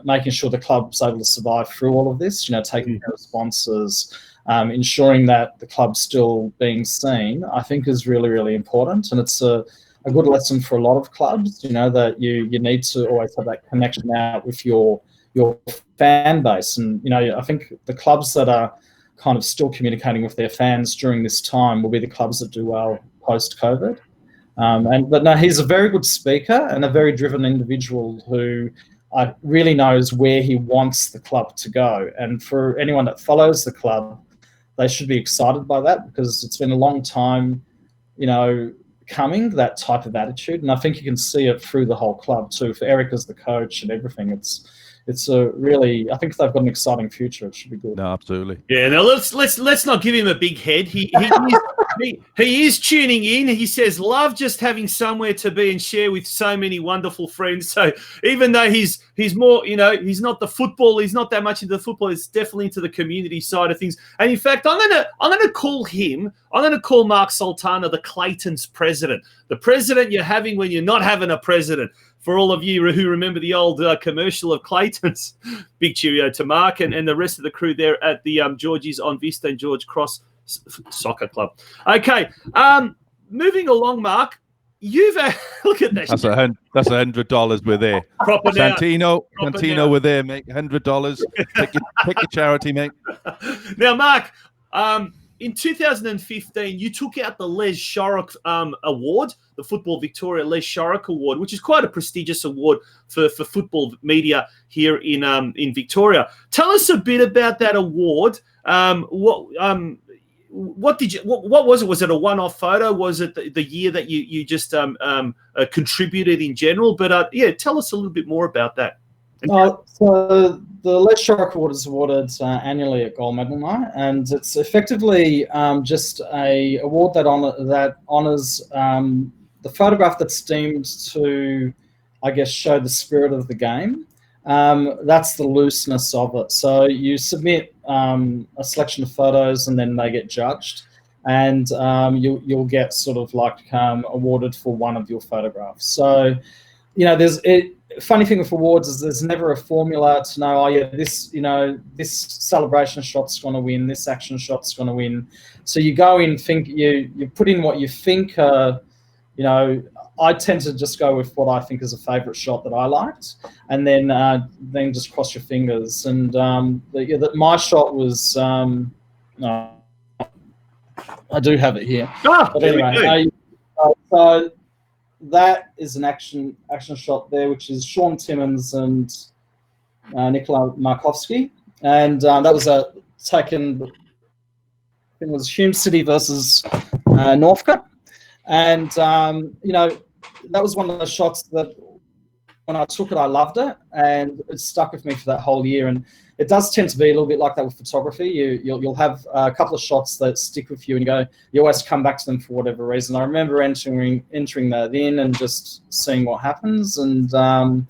making sure the club's able to survive through all of this, you know, taking care of sponsors, ensuring that the club's still being seen, I think is really, really important. And it's a good lesson for a lot of clubs, you know, that you need to always have that connection out with your fan base. And, you know, I think the clubs that are kind of still communicating with their fans during this time will be the clubs that do well post-COVID. But no, he's a very good speaker and a very driven individual who really knows where he wants the club to go. And for anyone that follows the club, they should be excited by that, because it's been a long time, you know, coming, that type of attitude. And I think you can see it through the whole club too. For Eric as the coach and everything, it's a really, I think they've got an exciting future. It should be good. No, absolutely. Yeah, now let's not give him a big head. He is tuning in. He says, love just having somewhere to be and share with so many wonderful friends. So even though he's more, you know, he's not the football, he's not that much into the football, he's definitely into the community side of things. And in fact, I'm gonna call Mark Sultana the Clayton's president. The president you're having when you're not having a president. For all of you who remember the old commercial of Clayton's, big cheerio to Mark and the rest of the crew there at the Georgie's on Vista and George Cross Soccer Club. Okay, moving along, Mark. You've look at that. That's $100 we're there. Santino, we're there, mate. $100. Pick your charity, mate. Now, Mark. In 2015, you took out the Les Shorrock Award, the Football Victoria Les Shorrock Award, which is quite a prestigious award for football media here in Victoria. Tell us a bit about that award. What was it? Was it a one-off photo? Was it the year that you just contributed in general? But yeah, tell us a little bit more about that. So the Les Shorrock Award is awarded annually at Gold Medal Night, and it's effectively just a award that honours the photograph that's deemed to, I guess, show the spirit of the game. That's the looseness of it. So you submit a selection of photos, and then they get judged, and you'll get sort of like awarded for one of your photographs. So, you know, funny thing with awards is there's never a formula to know, oh yeah, this celebration shot's going to win, this action shot's going to win. So you go in, think you put in what you think. You know, I tend to just go with what I think is a favourite shot that I liked, and then just cross your fingers. And my shot was, no, I do have it here. But anyway, so that is an action shot there, which is Sean Timmins and Nikola Markovsky, and that was taken. I think it was Hume City versus Northcote, and you know, that was one of the shots that when I took it, I loved it, and it stuck with me for that whole year. And it does tend to be a little bit like that with photography. You'll have a couple of shots that stick with you, and you always come back to them for whatever reason. I remember entering that in and just seeing what happens. And I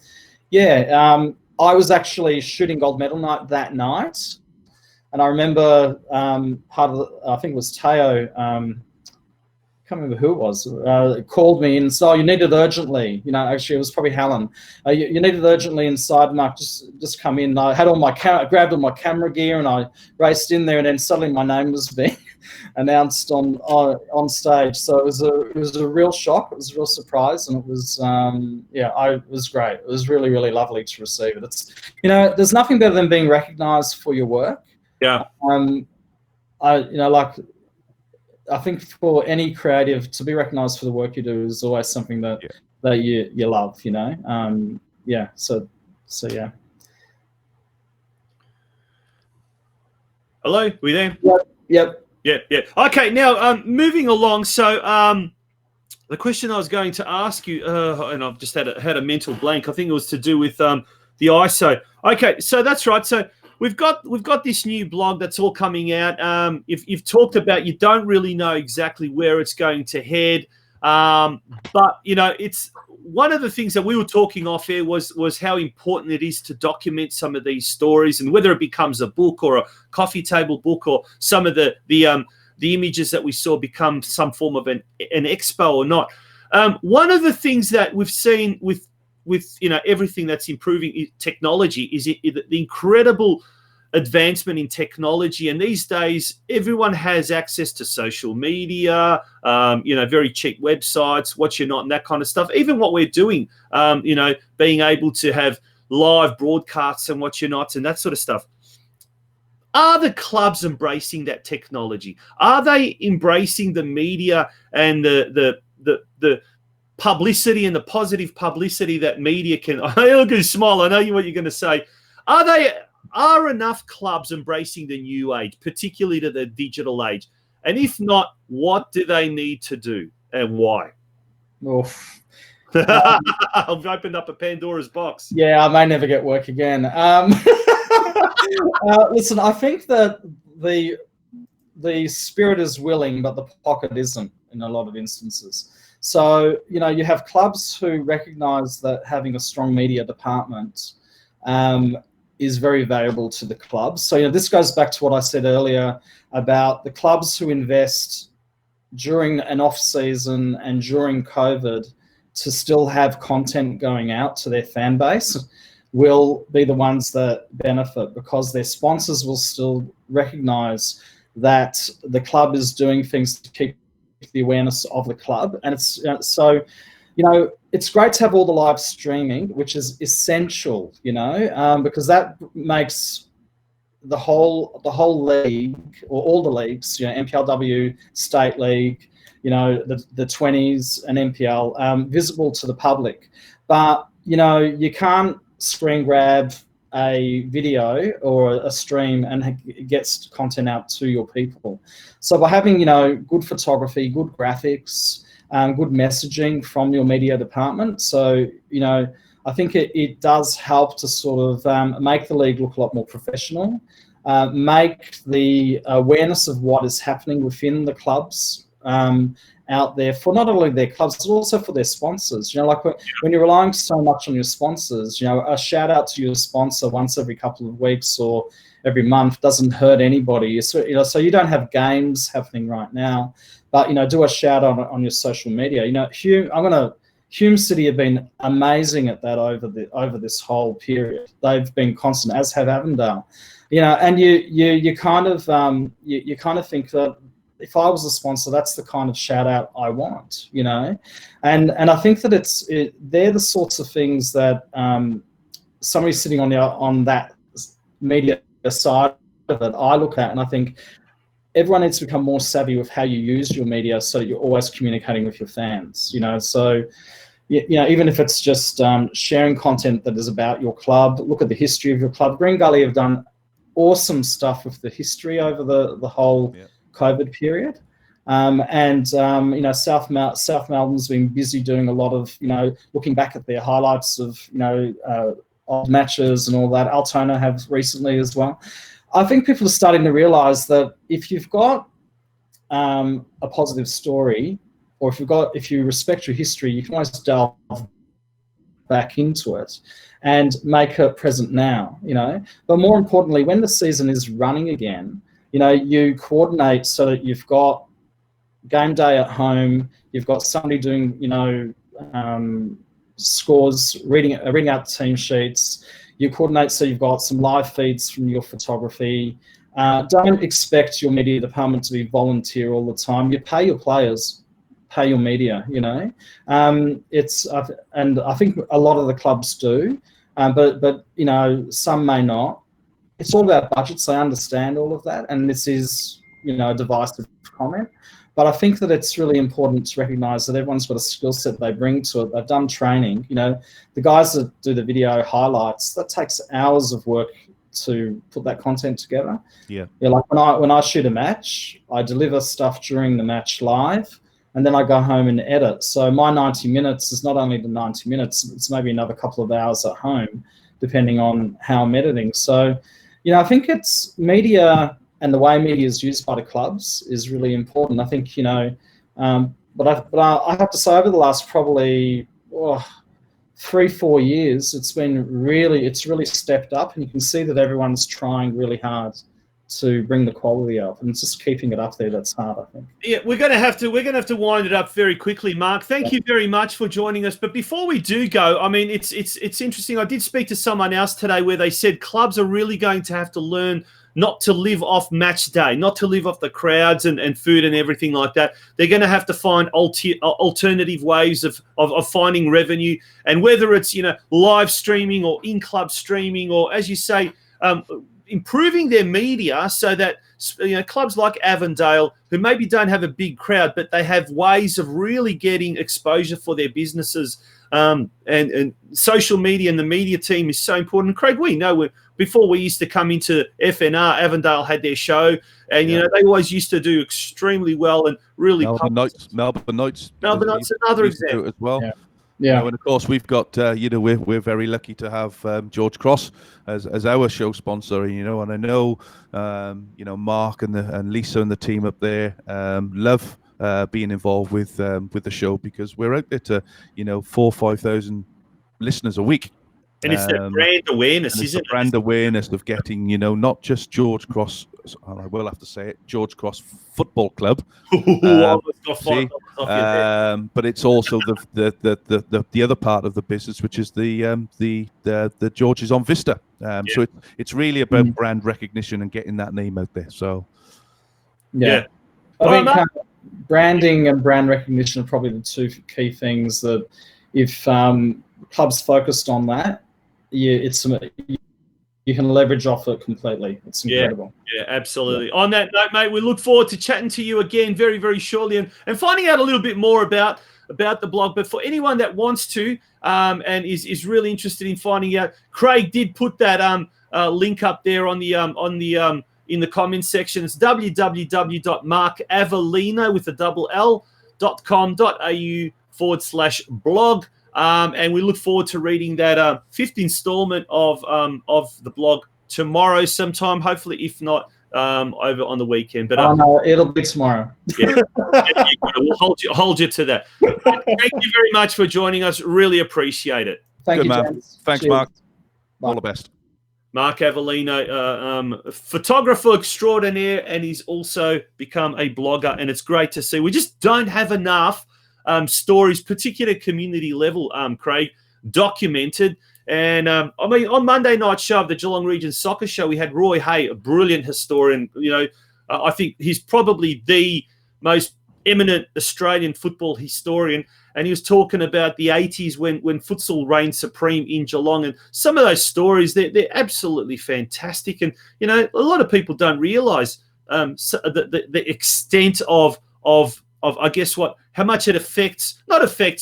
was actually shooting Gold Medal Night that night, and I remember I think it was Teo. I can't remember who it was, called me and said, oh, you need it urgently. You know, actually, it was probably Helen. You need it urgently inside, Mark. Just come in. And I had grabbed all my camera gear, and I raced in there, and then suddenly my name was being announced on stage. So it was a real shock. It was a real surprise, and it was it was great. It was really, really lovely to receive it. It's, you know, there's nothing better than being recognised for your work. Yeah. I think for any creative to be recognised for the work you do is always something that you love, you know. So yeah. Hello, we there? Yep. Yeah. Okay, now moving along. So the question I was going to ask you, and I've just had a mental blank. I think it was to do with the ISO. Okay, so that's right. So we've got this new blog that's all coming out. If you've talked about, you don't really know exactly where it's going to head, but it's one of the things that we were talking off air was how important it is to document some of these stories, and whether it becomes a book or a coffee table book, or some of the images that we saw become some form of an expo or not. One of the things that we've seen with everything that's improving technology is the incredible advancement in technology, and these days everyone has access to social media, very cheap websites, what you're not, and that kind of stuff. Even what we're doing, being able to have live broadcasts and what you're not, and that sort of stuff. Are the clubs embracing that technology? Are they embracing the media and the publicity and the positive publicity that media can? I look at you smile. I know what you're going to say. Are enough clubs embracing the new age, particularly to the digital age? And if not, what do they need to do and why? Oof. I've opened up a Pandora's box. Yeah, I may never get work again. Listen, I think that the spirit is willing, but the pocket isn't in a lot of instances. So, you have clubs who recognise that having a strong media department is very valuable to the clubs. So, this goes back to what I said earlier about the clubs who invest during an off-season and during COVID to still have content going out to their fan base will be the ones that benefit, because their sponsors will still recognise that the club is doing things to keep the awareness of the club. And it's it's great to have all the live streaming, which is essential, because that makes the whole league, or all the leagues, MPLW, State League, the 20s and MPL, visible to the public. But, you can't screen grab a video or a stream and it gets content out to your people. So by having, good photography, good graphics, good messaging from your media department. So, I think it does help to sort of make the league look a lot more professional, make the awareness of what is happening within the clubs out there for not only their clubs, but also for their sponsors. Like when you're relying so much on your sponsors, a shout out to your sponsor once every couple of weeks or every month doesn't hurt anybody. So you don't have games happening right now, but do a shout out on your social media. Hume City have been amazing at that over this whole period. They've been constant, as have Avondale. And you kind of think that if I was a sponsor, that's the kind of shout out I want, and I think that they're the sorts of things that somebody sitting on that media side of it, I look at, and I think everyone needs to become more savvy with how you use your media, so that you're always communicating with your fans. So even if it's just sharing content that is about your club, look at the history of your club. Green Gully have done awesome stuff with the history over the whole COVID period. South Melbourne's been busy doing a lot of, looking back at their highlights of, old matches and all that. Altona have recently as well. I think people are starting to realise that if you've got a positive story, or if you respect your history, you can always delve back into it and make it present now, But more importantly, when the season is running again, you coordinate so that you've got game day at home, you've got somebody doing, scores, reading out the team sheets. You coordinate so you've got some live feeds from your photography. Don't expect your media department to be volunteer all the time. You pay your players, pay your media, and I think a lot of the clubs do, but some may not. It's all about budgets. I understand all of that, and this is, a divisive comment. But I think that it's really important to recognise that everyone's got a skill set they bring to it. They've done training. The guys that do the video highlights, that takes hours of work to put that content together. Yeah, like when I shoot a match, I deliver stuff during the match live, and then I go home and edit. So my 90 minutes is not only the 90 minutes, it's maybe another couple of hours at home, depending on how I'm editing. So, I think it's media and the way media is used by the clubs is really important. I think, but I have to say over the last probably 3-4 years, it's really stepped up, and you can see that everyone's trying really hard to bring the quality up, and it's just keeping it up there that's hard, I think. Yeah, we're going to have to wind it up very quickly, Mark. Thank you very much for joining us. But before we do go, I mean, it's interesting. I did speak to someone else today where they said clubs are really going to have to learn not to live off match day, not to live off the crowds and food and everything like that. They're going to have to find alternative ways of finding revenue, and whether it's live streaming or in-club streaming, or, as you say, improving their media so that clubs like Avondale, who maybe don't have a big crowd, but they have ways of really getting exposure for their businesses. And social media and the media team is so important. And Craig, we know before we used to come into FNR, Avondale had their show, and they always used to do extremely well and really. Melbourne Knights, another example as well. Yeah. And of course we've got we're very lucky to have George Cross as our show sponsor, and I know Mark and Lisa and the team up there love being involved with the show, because we're out there to 4,000 or 5,000 listeners a week. And it's that brand awareness, isn't it? Brand awareness of getting, not just George Cross, and I will have to say it, George Cross Football Club. But it's also the other part of the business, which is the George's on Vista. So it's really about brand recognition and getting that name out there. So I think branding and brand recognition are probably the two key things that, if clubs focused on that, you can leverage off it completely. It's incredible. Yeah, absolutely. On that note, mate, we look forward to chatting to you again very, very shortly and finding out a little bit more about the blog. But for anyone that wants to and is really interested in finding out, Craig did put that link up there on the in the comments section. It's www.markavellino with a double l.com.au/blog. And we look forward to reading that fifth installment of the blog tomorrow sometime, hopefully, if not over on the weekend. But no, it'll be tomorrow. Yeah, we'll hold you to that. Thank you very much for joining us. Really appreciate it. Thank you, man. James. Thanks, Cheers. Mark. Bye. All the best. Mark Avellino, photographer extraordinaire, and he's also become a blogger, and it's great to see. We just don't have enough stories, particular community level, Craig, documented. And on Monday night show of the Geelong Region Soccer Show, we had Roy Hay, a brilliant historian. I think he's probably the most eminent Australian football historian. And he was talking about the 80s when futsal reigned supreme in Geelong. And some of those stories, they're absolutely fantastic. And, a lot of people don't realise the extent of I guess how much it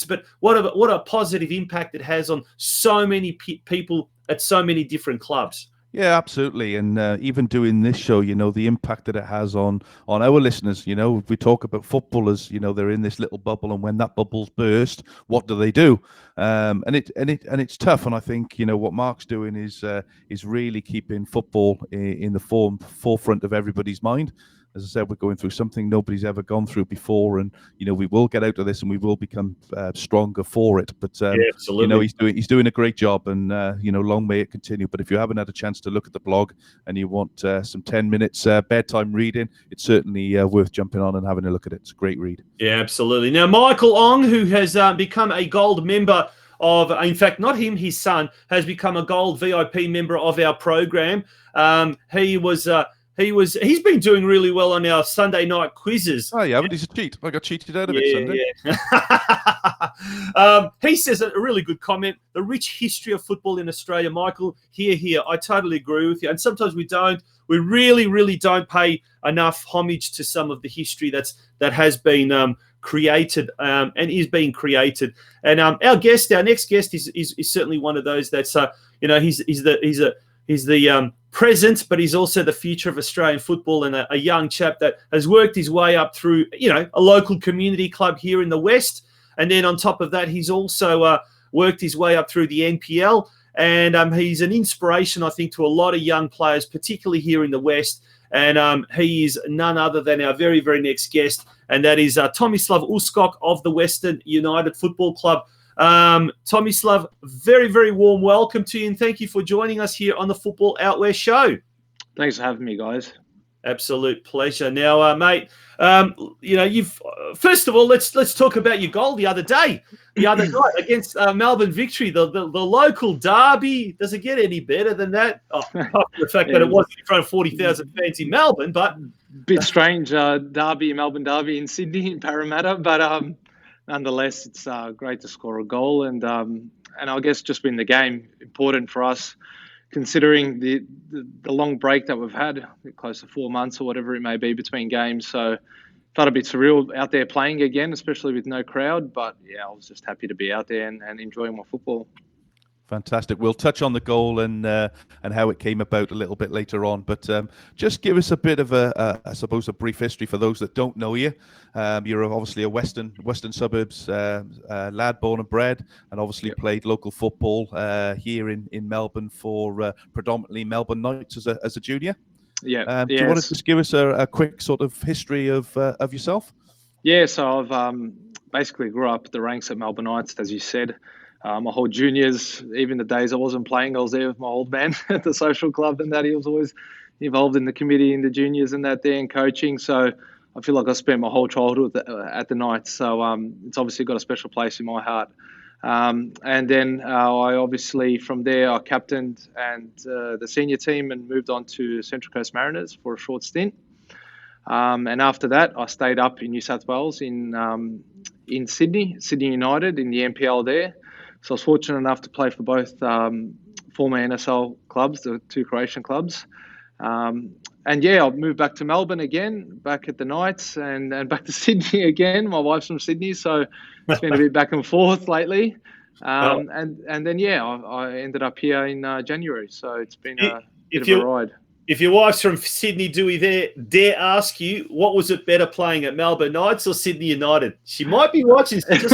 but what a positive impact it has on so many people at so many different clubs. Yeah, absolutely. And even doing this show, the impact that it has on our listeners. We talk about footballers, they're in this little bubble, and when that bubble's burst, what do they do? And it's tough. And I think what Mark's doing is really keeping football in the forefront of everybody's mind. As I said, we're going through something nobody's ever gone through before, and we will get out of this, and we will become stronger for it. But absolutely. He's doing a great job, and long may it continue. But if you haven't had a chance to look at the blog and you want some 10 minutes bedtime reading, it's certainly worth jumping on and having a look at it. It's a great read. Yeah, absolutely. Now, Michael Ong, who has become a gold member of, in fact, not him, his son, has become a gold VIP member of our program. He's been doing really well on our Sunday night quizzes. Oh, yeah, but he's a cheat. I got cheated out of it Sunday. Yeah. He says a really good comment. The rich history of football in Australia, Michael. Here. I totally agree with you. And sometimes we don't. We really, really don't pay enough homage to some of the history that has been created and is being created. And our next guest is certainly one of those that's he's the present, but he's also the future of Australian football, and a young chap that has worked his way up through, a local community club here in the West. And then on top of that, he's also worked his way up through the NPL. And he's an inspiration, I think, to a lot of young players, particularly here in the West. And he is none other than our very, very next guest, and that is Tomislav USKOK of the Western United Football Club. Tomislav, very, very warm welcome to you, and thank you for joining us here on the Football Outwear Show. Thanks for having me, guys. Absolute pleasure. Now, mate, you've first of all, let's talk about your goal the other night against Melbourne Victory, the local derby. Does it get any better than that? Oh, apart from the fact that it wasn't in front of 40,000 fans in Melbourne, but bit strange Melbourne Derby in Sydney in Parramatta, but nonetheless, it's great to score a goal, and I guess just win the game important for us, considering the long break that we've had, close to 4 months or whatever it may be between games. So felt a bit surreal out there playing again, especially with no crowd. But yeah, I was just happy to be out there and enjoying my football. Fantastic. We'll touch on the goal and how it came about a little bit later on. But just give us a bit of I suppose, a brief history for those that don't know you. You're obviously a Western Suburbs lad, born and bred, and obviously played local football here in Melbourne for predominantly Melbourne Knights as a junior. Yeah. Do you want to just give us a quick sort of history of yourself? Yeah, so I've basically grew up the ranks at Melbourne Knights, as you said. My whole juniors, even the days I wasn't playing, I was there with my old man at the social club, and that he was always involved in the committee in the juniors and that there and coaching. So I feel like I spent my whole childhood at the Knights. So it's obviously got a special place in my heart. And then I obviously from there I captained and the senior team and moved on to Central Coast Mariners for a short stint. And after that, I stayed up in New South Wales in Sydney United in the NPL there. So I was fortunate enough to play for both former NSL clubs, the two Croatian clubs. And yeah, I've moved back to Melbourne again, back at the Knights, and back to Sydney again. My wife's from Sydney, so it's been a bit back and forth lately. And then, I ended up here in January. So it's been a bit of a ride. If your wife's from Sydney, do we dare ask you, what was it better playing at Melbourne Knights or Sydney United? She might be watching. It's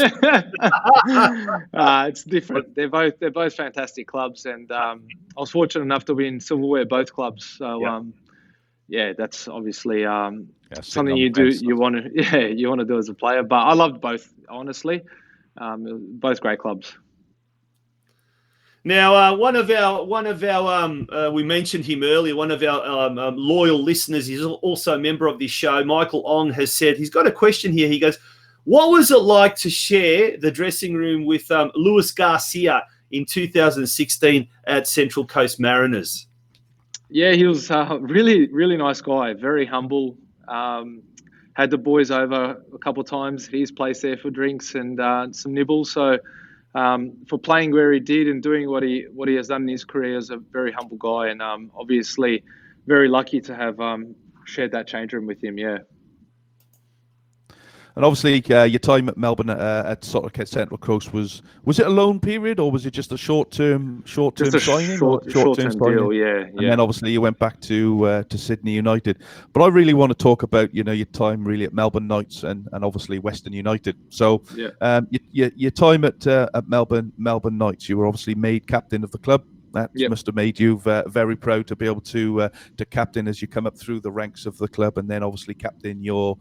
different. They're both fantastic clubs, and I was fortunate enough to win silverware both clubs. So that's obviously something you want to do as a player. But I loved both, honestly. Both great clubs. Now, one of our we mentioned him earlier. One of our loyal listeners, he's also a member of this show, Michael Ong, has said he's got a question here. He goes, "What was it like to share the dressing room with Luis Garcia in 2016 at Central Coast Mariners?" Yeah, he was a really, really nice guy. Very humble. Had the boys over a couple of times at his place there for drinks and some nibbles. So. For playing where he did and doing what he has done in his career as a very humble guy, and obviously very lucky to have shared that change room with him. Yeah. And obviously, your time at Melbourne at sort of Central Coast was it a loan period or was it just a short-term signing? Short-term deal, yeah. And then obviously you went back to Sydney United. But I really want to talk about your time really at Melbourne Knights and obviously Western United. So your time at Melbourne Knights, you were obviously made captain of the club. That must have made you very proud to be able to captain as you come up through the ranks of the club, and then obviously captain your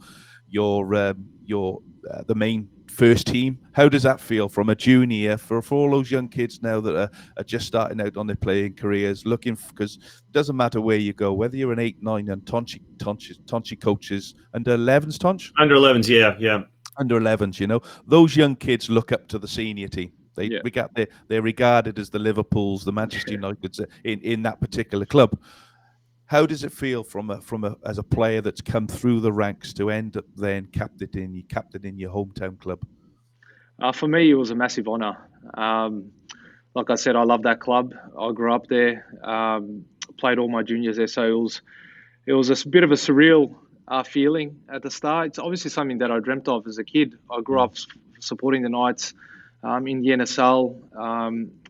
the main first team. How does that feel from a junior for all those young kids now that are just starting out on their playing careers, because it doesn't matter where you go, whether you're an 8, 9 and Tonci coaches under 11s, Tonch? Under 11s, yeah. Under 11s, those young kids look up to the senior team. They're regarded as the Liverpools, the Manchester Uniteds in that particular club. How does it feel as a player that's come through the ranks to end up then captain in your hometown club? For me, it was a massive honour. Like I said, I love that club. I grew up there, played all my juniors there, so it was a bit of a surreal feeling at the start. It's obviously something that I dreamt of as a kid. I grew up supporting the Knights in the NSL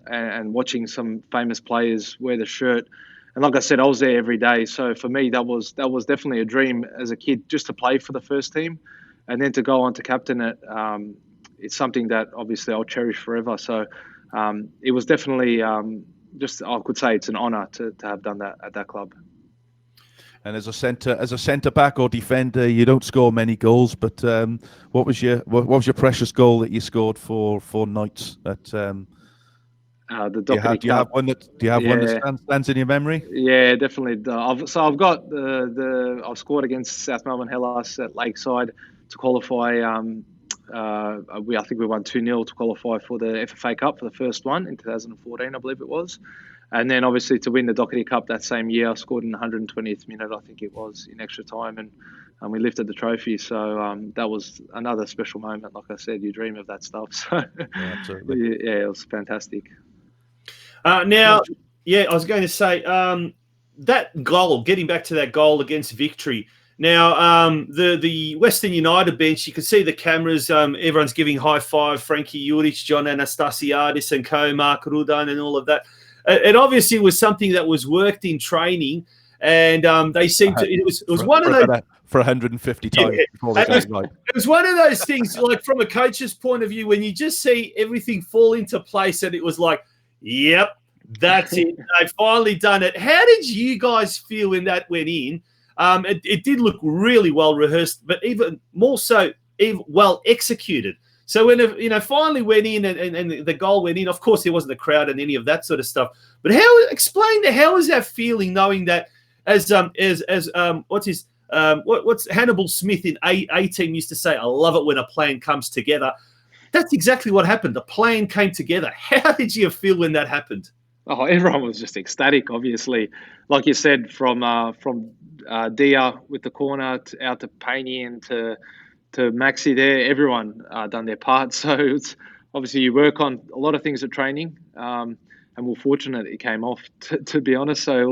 and watching some famous players wear the shirt. And like I said, I was there every day. So for me, that was definitely a dream as a kid, just to play for the first team, and then to go on to captain it. It's something that obviously I'll cherish forever. So it was definitely I could say it's an honour to have done that at that club. And as a centre back or defender, you don't score many goals. But what was your precious goal that you scored for Knights at? The Doherty do you have one that stands in your memory? Yeah, definitely. I've got I've scored against South Melbourne Hellas at Lakeside to qualify. I think we won 2-0 to qualify for the FFA Cup for the first one in 2014, I believe it was. And then obviously to win the Doherty Cup that same year, I scored in the 120th minute, I think it was, in extra time, and we lifted the trophy. So that was another special moment. Like I said, you dream of that stuff. So yeah, absolutely. Yeah, it was fantastic. Now, I was going to say that goal, getting back to that goal against Victory. Now, the Western United bench, you can see the cameras. Everyone's giving high five. Frankie Juric, John Anastasiadis and co, Mark Rudan and all of that. It obviously was something that was worked in training, and they seemed to. It was one of those for 150 times. Yeah. It was one of those things, like from a coach's point of view, when you just see everything fall into place, and it was like, yep, that's it. They've finally done it. How did you guys feel when that went in? It did look really well rehearsed, but even more so, well executed. So when it finally went in and the goal went in, of course there wasn't a crowd and any of that sort of stuff. But how is that feeling, knowing that what's Hannibal Smith in A-Team used to say, I love it when a plan comes together. That's exactly what happened. The plan came together. How did you feel when that happened? Oh, everyone was just ecstatic, obviously. Like you said, from Dia with the corner out to Paney and to Maxi there, everyone done their part. So it's obviously you work on a lot of things at training, and we're fortunate it came off, to be honest. So it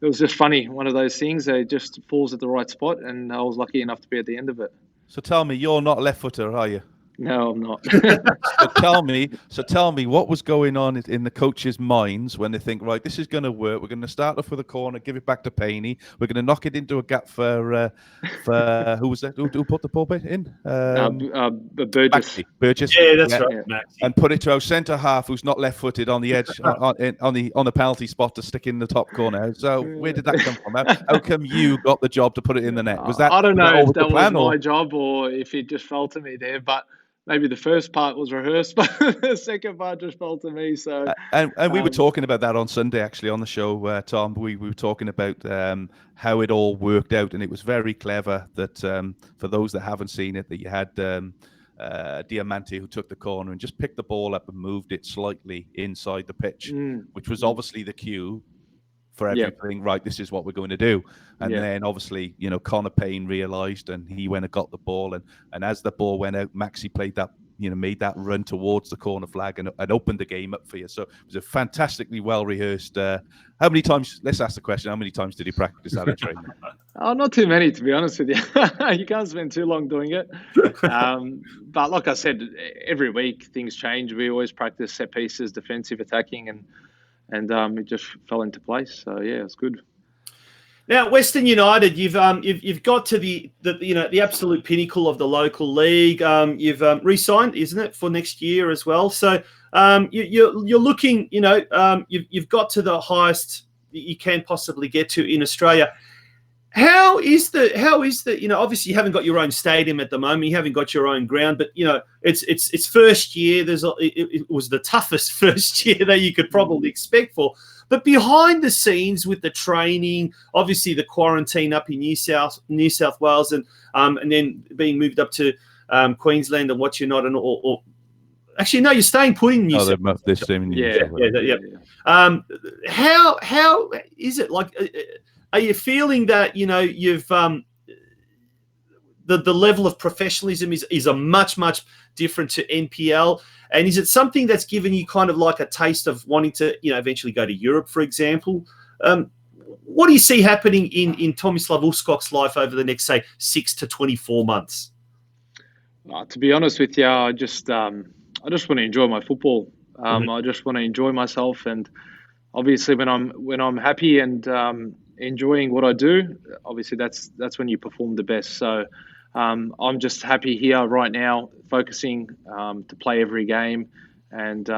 was just funny, one of those things. It just falls at the right spot, and I was lucky enough to be at the end of it. So tell me, you're not left-footer, are you? No, I'm not. So tell me, what was going on in the coaches' minds when they think, right, this is going to work. We're going to start off with a corner, give it back to Paney. We're going to knock it into a gap for who was that? Who put the ball in? Burgess. Burgess. Yeah, that's right. Yeah. And put it to our centre half, who's not left-footed, on the edge, on the penalty spot to stick in the top corner. So where did that come from? How come you got the job to put it in the net? Was that? I don't know if that was my job or if it just fell to me there, but. Maybe the first part was rehearsed, but the second part just fell to me. So, and we were talking about that on Sunday, actually, on the show, Tom. We were talking about how it all worked out, and it was very clever that for those that haven't seen it, that you had Diamante who took the corner and just picked the ball up and moved it slightly inside the pitch, which was obviously the cue for everything. Right, this is what we're going to do. And then obviously, Connor Payne realised, and he went and got the ball, and as the ball went out, Maxi played that, made that run towards the corner flag and opened the game up for you. So it was a fantastically well rehearsed. How many times? Let's ask the question. How many times did he practice that in training? Oh, not too many, to be honest with you. You can't spend too long doing it. But like I said, every week things change. We always practice set pieces, defensive, attacking, and it just fell into place. So yeah, it's good. Now, Western United, you've got to the absolute pinnacle of the local league. You've re-signed, isn't it, for next year as well? So you're looking, you've got to the highest you can possibly get to in Australia. How is the obviously you haven't got your own stadium at the moment, you haven't got your own ground, but it's first year. It was the toughest first year that you could probably expect for. But behind the scenes with the training, obviously the quarantine up in New South Wales, and then being moved up to Queensland and what you're not, or actually no, you're staying put in New South Wales. This team in New South Wales. How is it like? Are you feeling that you've the level of professionalism is a much different to NPL? And is it something that's given you kind of like a taste of wanting to eventually go to Europe, for example? What do you see happening in Tomislav USKOK's life over the next, say, 6 to 24 months? To be honest with you, I just want to enjoy my football. I just want to enjoy myself, and obviously when I'm happy and enjoying what I do, obviously that's when you perform the best. So I'm just happy here right now, focusing to play every game and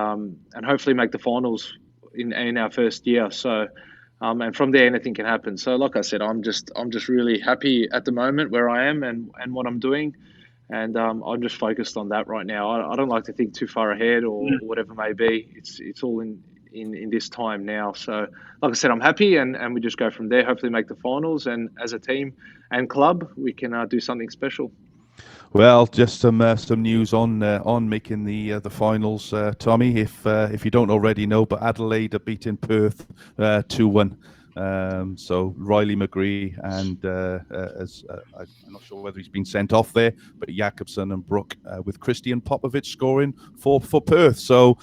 hopefully make the finals in our first year. So and from there anything can happen. So like I said, I'm just really happy at the moment where I am and what I'm doing. And I'm just focused on that right now. I don't like to think too far ahead or whatever may be. It's all in this time now. So, like I said, I'm happy, and we just go from there. Hopefully, make the finals, and as a team and club, we can do something special. Well, just some news on making the finals, Tommy. If you don't already know, but Adelaide are beating Perth 2-1. So Riley McGree and I'm not sure whether he's been sent off there, but Jakobsen and Brook with Christian Popovich scoring for Perth. So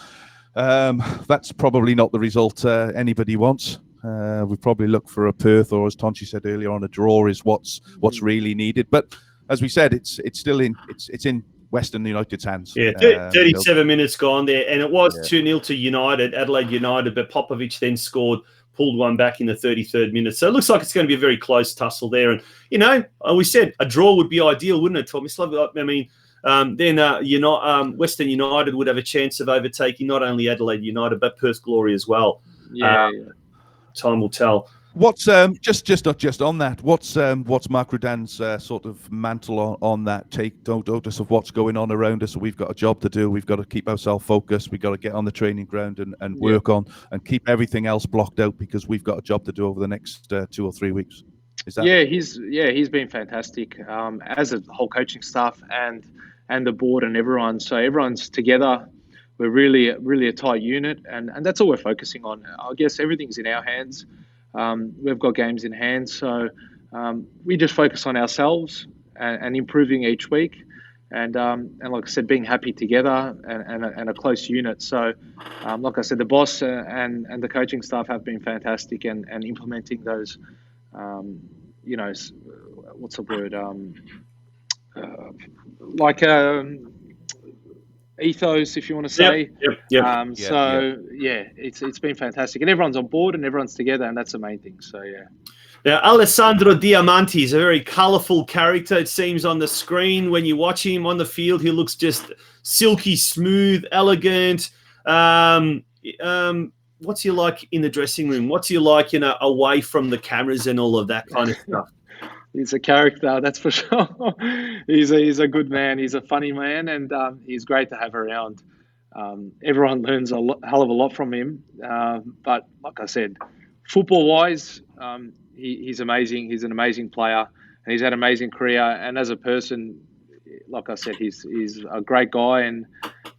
that's probably not the result anybody wants. We probably look for a Perth, or as Tonci said earlier on, a draw is what's really needed. But as we said, it's still in Western United's hands. Yeah, 37 minutes gone there, and it was 2-0 to United, Adelaide United, but Popovich then scored, pulled one back in the 33rd minute. So it looks like it's going to be a very close tussle there. And, we said a draw would be ideal, wouldn't it, Tomislav? I mean, then Western United would have a chance of overtaking not only Adelaide United, but Perth Glory as well. Yeah. Time will tell. What's just on that? What's Mark Rudan's sort of mantle on that? Take notice of what's going on around us. We've got a job to do. We've got to keep ourselves focused. We've got to get on the training ground and work on and keep everything else blocked out, because we've got a job to do over the next 2 or 3 weeks. Is that? He's been fantastic as a whole coaching staff and the board and everyone. So everyone's together. We're really a tight unit, and that's all we're focusing on. I guess everything's in our hands. We've got games in hand, so we just focus on ourselves and improving each week, and like I said, being happy together and a close unit. So, like I said, the boss and the coaching staff have been fantastic and implementing those, what's the word, ethos, if you want to say. It's been fantastic, and everyone's on board and everyone's together, and that's the main thing. So Now, Alessandro Diamanti is a very colourful character, it seems, on the screen. When you watch him on the field, he looks just silky smooth, elegant. What's he like in the dressing room? What's he like, away from the cameras and all of that kind of stuff? He's a character, that's for sure. He's a good man. He's a funny man, and he's great to have around. Everyone learns a hell of a lot from him. But like I said, football-wise, he's amazing. He's an amazing player, and he's had an amazing career. And as a person, like I said, he's a great guy and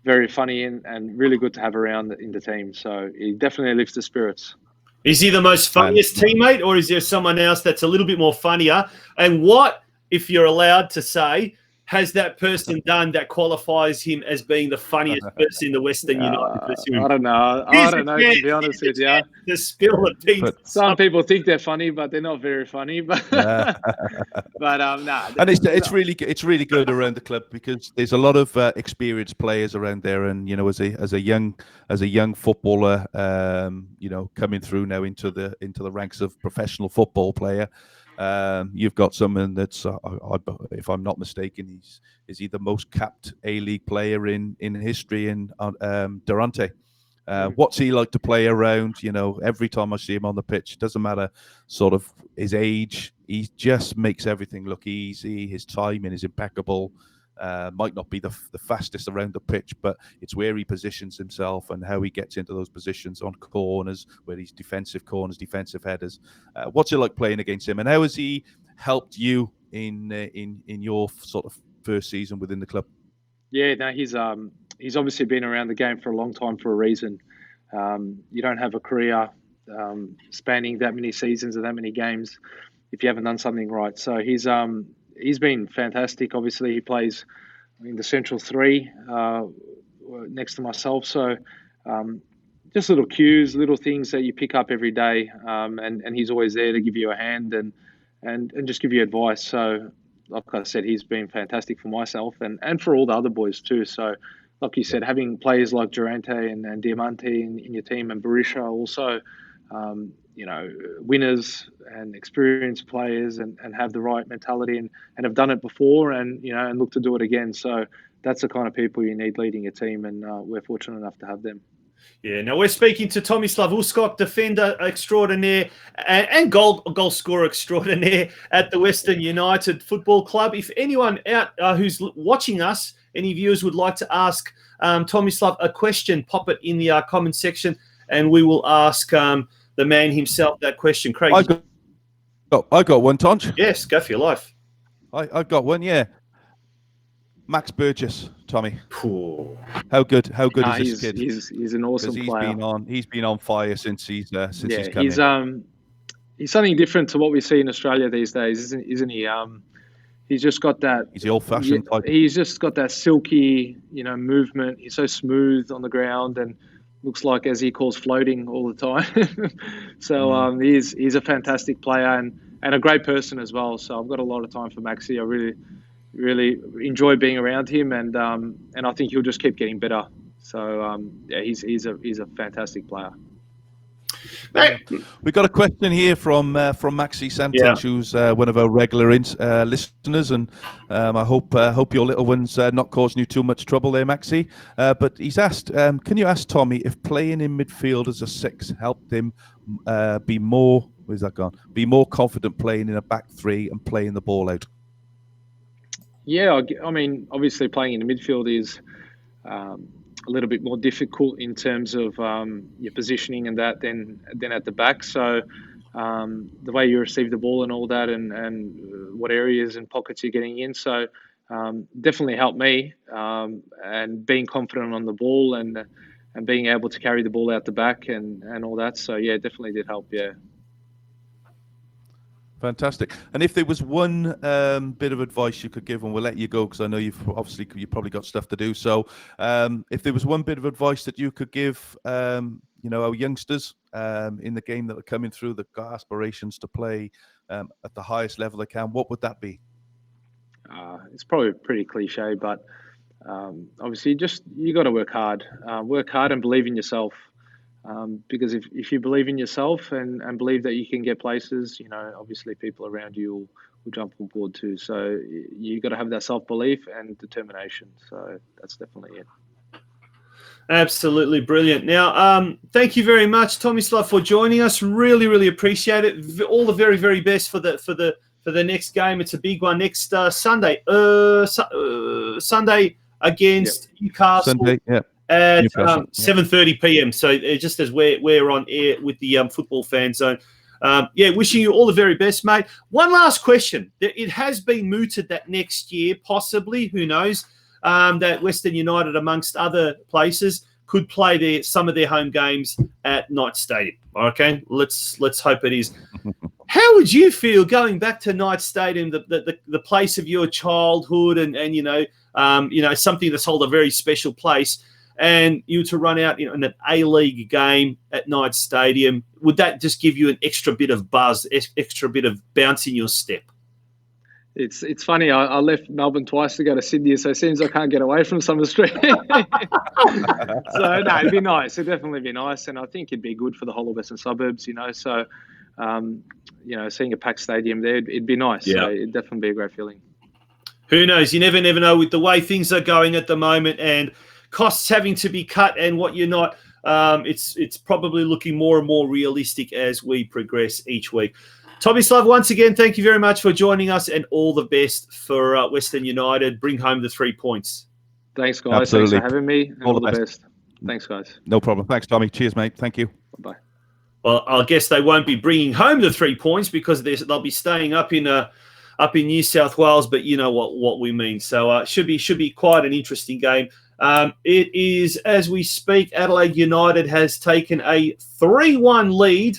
very funny and really good to have around in the team. So he definitely lifts the spirits. Is he the most funniest teammate, or is there someone else that's a little bit more funnier? And what, if you're allowed to say, has that person done that qualifies him as being the funniest person in the Western United? I don't know. To be honest with you. To spill the beans. Some people think they're funny, but they're not very funny. But And it's really good around the club, because there's a lot of experienced players around there, and as a young footballer, coming through now into the ranks of professional football player. You've got someone that's, if I'm not mistaken, is he the most capped A-League player in history in Durante. What's he like to play around? Every time I see him on the pitch, doesn't matter sort of his age, he just makes everything look easy. His timing is impeccable. Might not be the fastest around the pitch, but it's where he positions himself and how he gets into those positions on corners, where he's defensive corners, defensive headers. What's it like playing against him, and how has he helped you in your sort of first season within the club? Yeah, no, he's obviously been around the game for a long time for a reason. You don't have a career spanning that many seasons or that many games if you haven't done something right. So he's been fantastic. Obviously, he plays in the central three next to myself. So just little cues, little things that you pick up every day, and he's always there to give you a hand and just give you advice. So, like I said, he's been fantastic for myself and for all the other boys too. So, like you said, having players like Durante and Diamante in your team, and Berisha also, winners and experienced players and have the right mentality and have done it before and look to do it again. So that's the kind of people you need leading a team, and we're fortunate enough to have them. Yeah, now we're speaking to Tomislav USKOK, defender extraordinaire and goal scorer extraordinaire at the Western United Football Club. If anyone out who's watching us, any viewers would like to ask Tomislav a question, pop it in the comment section and we will ask the man himself that question. Craig, I got one, Tonch. Yes, go for your life. I got one, yeah. Max Burgess, Tommy. Ooh. How good is this kid? He's an awesome player. He's been on fire since he's come in. He's something different to what we see in Australia these days, isn't he? He's just got that. He's the old-fashioned type. He's just got that silky, movement. He's so smooth on the ground and looks like, as he calls, floating all the time. So he's a fantastic player and a great person as well. So I've got a lot of time for Maxi. I really enjoy being around him, and I think he'll just keep getting better. So he's a fantastic player. We got a question here from Maxi Santich, who's one of our regular listeners, and I hope your little one's not causing you too much trouble there, Maxi. But he's asked, can you ask Tommy if playing in midfield as a 6 helped him be more confident playing in a back 3 and playing the ball out? Yeah, I mean, obviously playing in the midfield is a little bit more difficult in terms of your positioning and that than at the back. So the way you receive the ball and all that, and what areas and pockets you're getting in. So definitely helped me, and being confident on the ball and being able to carry the ball out the back and all that. So yeah, definitely did help. Yeah. Fantastic. And if there was one bit of advice you could give, and we'll let you go because I know you've probably got stuff to do. So if there was one bit of advice that you could give, our youngsters in the game that are coming through, that got aspirations to play at the highest level they can, what would that be? It's probably pretty cliche, but obviously you got to work hard and believe in yourself. Because if you believe in yourself and believe that you can get places, obviously people around you will jump on board too. So you got to have that self-belief and determination. So that's definitely it. Absolutely brilliant. Now, thank you very much, Tomislav, for joining us. Really, really appreciate it. All the very, very best for the next game. It's a big one next Sunday. Sunday against Newcastle. Sunday, yeah. At 7:30 p.m. So just as we're on air with the Football Fan Zone. Wishing you all the very best, mate. One last question. It has been mooted that next year, possibly, who knows, that Western United, amongst other places, could play some of their home games at Knight Stadium. Okay, let's hope it is. How would you feel going back to Knight Stadium, the place of your childhood, and something that's held a very special place? And you to run out in an A-League game at Knight Stadium, would that just give you an extra bit of buzz, extra bit of bounce in your step? It's funny. I left Melbourne twice to go to Sydney, so it seems I can't get away from some of the street. So no, it'd be nice. It'd definitely be nice, and I think it'd be good for the whole of Western Suburbs. So seeing a packed stadium there, it'd be nice. Yeah. So it'd definitely be a great feeling. Who knows? You never know with the way things are going at the moment, and costs having to be cut and what you're not, it's probably looking more and more realistic as we progress each week. Tomislav, once again, thank you very much for joining us, and all the best for Western United. Bring home the 3 points. Thanks, guys. Absolutely. Thanks for having me. And all the best. Thanks, guys. No problem. Thanks, Tommy. Cheers, mate. Thank you. Bye-bye. Well, I guess they won't be bringing home the 3 points because they'll be staying up in New South Wales, but you know what we mean. So it should be quite an interesting game. It is, as we speak, Adelaide United has taken a 3-1 lead.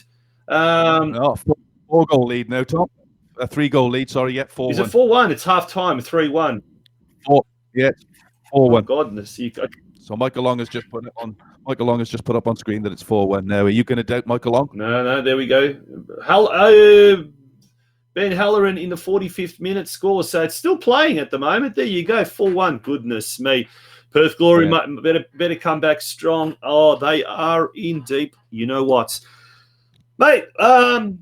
4-goal lead now, Tom. A 3-goal lead, sorry, 4-1. Is it 4-1? It's half-time, 3-1. 4-1. Oh, goodness. So Michael Long has just put up on screen that it's 4-1 now. Are you going to doubt Michael Long? No, there we go. Ben Halloran in the 45th minute scores, so it's still playing at the moment. There you go, 4-1. Goodness me. Perth Glory better come back strong. Oh, they are in deep. You know what? Mate,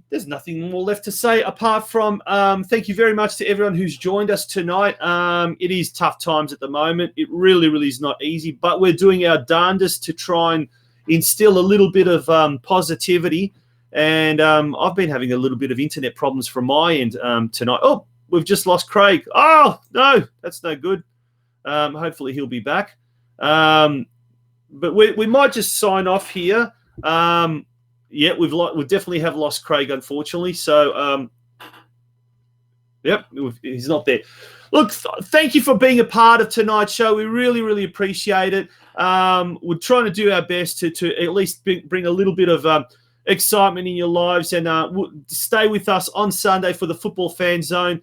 there's nothing more left to say apart from thank you very much to everyone who's joined us tonight. It is tough times at the moment. It really, really is not easy, but we're doing our darndest to try and instill a little bit of positivity. And I've been having a little bit of internet problems from my end tonight. Oh, we've just lost Craig. Oh, no, that's no good. Hopefully he'll be back. But we might just sign off here. Yeah, we definitely have lost Craig, unfortunately. So, yep, he's not there. Look, thank you for being a part of tonight's show. We really, really appreciate it. We're trying to do our best to at least bring a little bit of excitement in your lives, and stay with us on Sunday for the Football Fan Zone.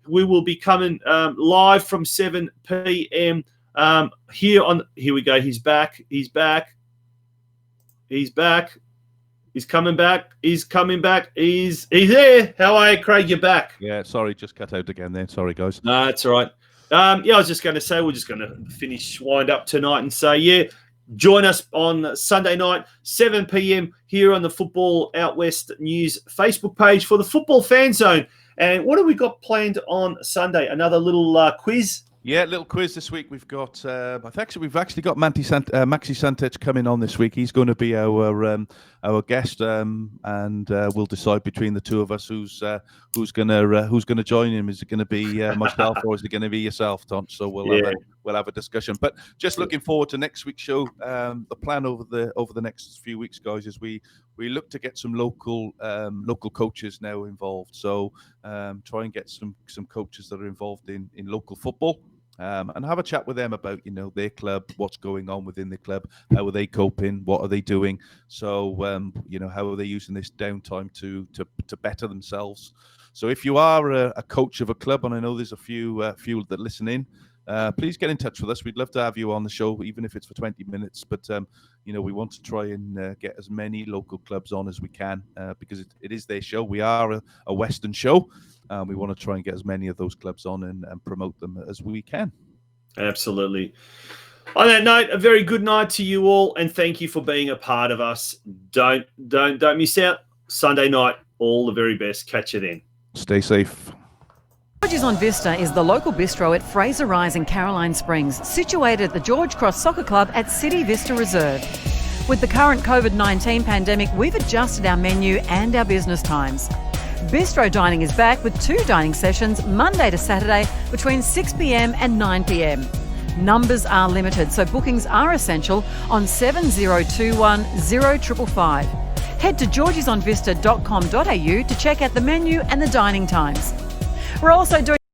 We will be coming live from 7 p.m. Here we go. He's back. He's back. He's back. He's coming back. He's coming back. He's there. How are you, Craig? You're back. Yeah, sorry, just cut out again there. Sorry, guys. No, that's all right. Yeah, I was just going to say we're just going to wind up tonight and say, yeah, join us on Sunday night, 7 p.m. here on the Football Out West News Facebook page for the Football Fan Zone. And what have we got planned on Sunday? Another little quiz? Yeah, little quiz this week. We've got, we've actually got Maxi Santech coming on this week. He's going to be our guest, and we'll decide between the two of us who's going to join him. Is it going to be myself or is it going to be yourself, Tonch? So we'll have a discussion. But just looking forward to next week's show. The plan over the next few weeks, guys, is we look to get some local coaches now involved. So try and get some coaches that are involved in local football. And have a chat with them about, their club, what's going on within the club, how are they coping, what are they doing? So, how are they using this downtime to better themselves? So if you are a coach of a club, and I know there's a few that listen in, please get in touch with us. We'd love to have you on the show, even if it's for 20 minutes. But, we want to try and get as many local clubs on as we can because it is their show. We are a Western show. We want to try and get as many of those clubs on and promote them as we can. Absolutely. On that note, a very good night to you all, and thank you for being a part of us. Don't miss out. Sunday night, all the very best. Catch you then. Stay safe. George's on Vista is the local bistro at Fraser Rise in Caroline Springs, situated at the George Cross Soccer Club at City Vista Reserve. With the current COVID-19 pandemic, we've adjusted our menu and our business times. Bistro dining is back with 2 dining sessions Monday to Saturday between 6 p.m. and 9 p.m. Numbers are limited, so bookings are essential on 7021 0555. Head to georgiesonvista.com.au to check out the menu and the dining times. We're also doing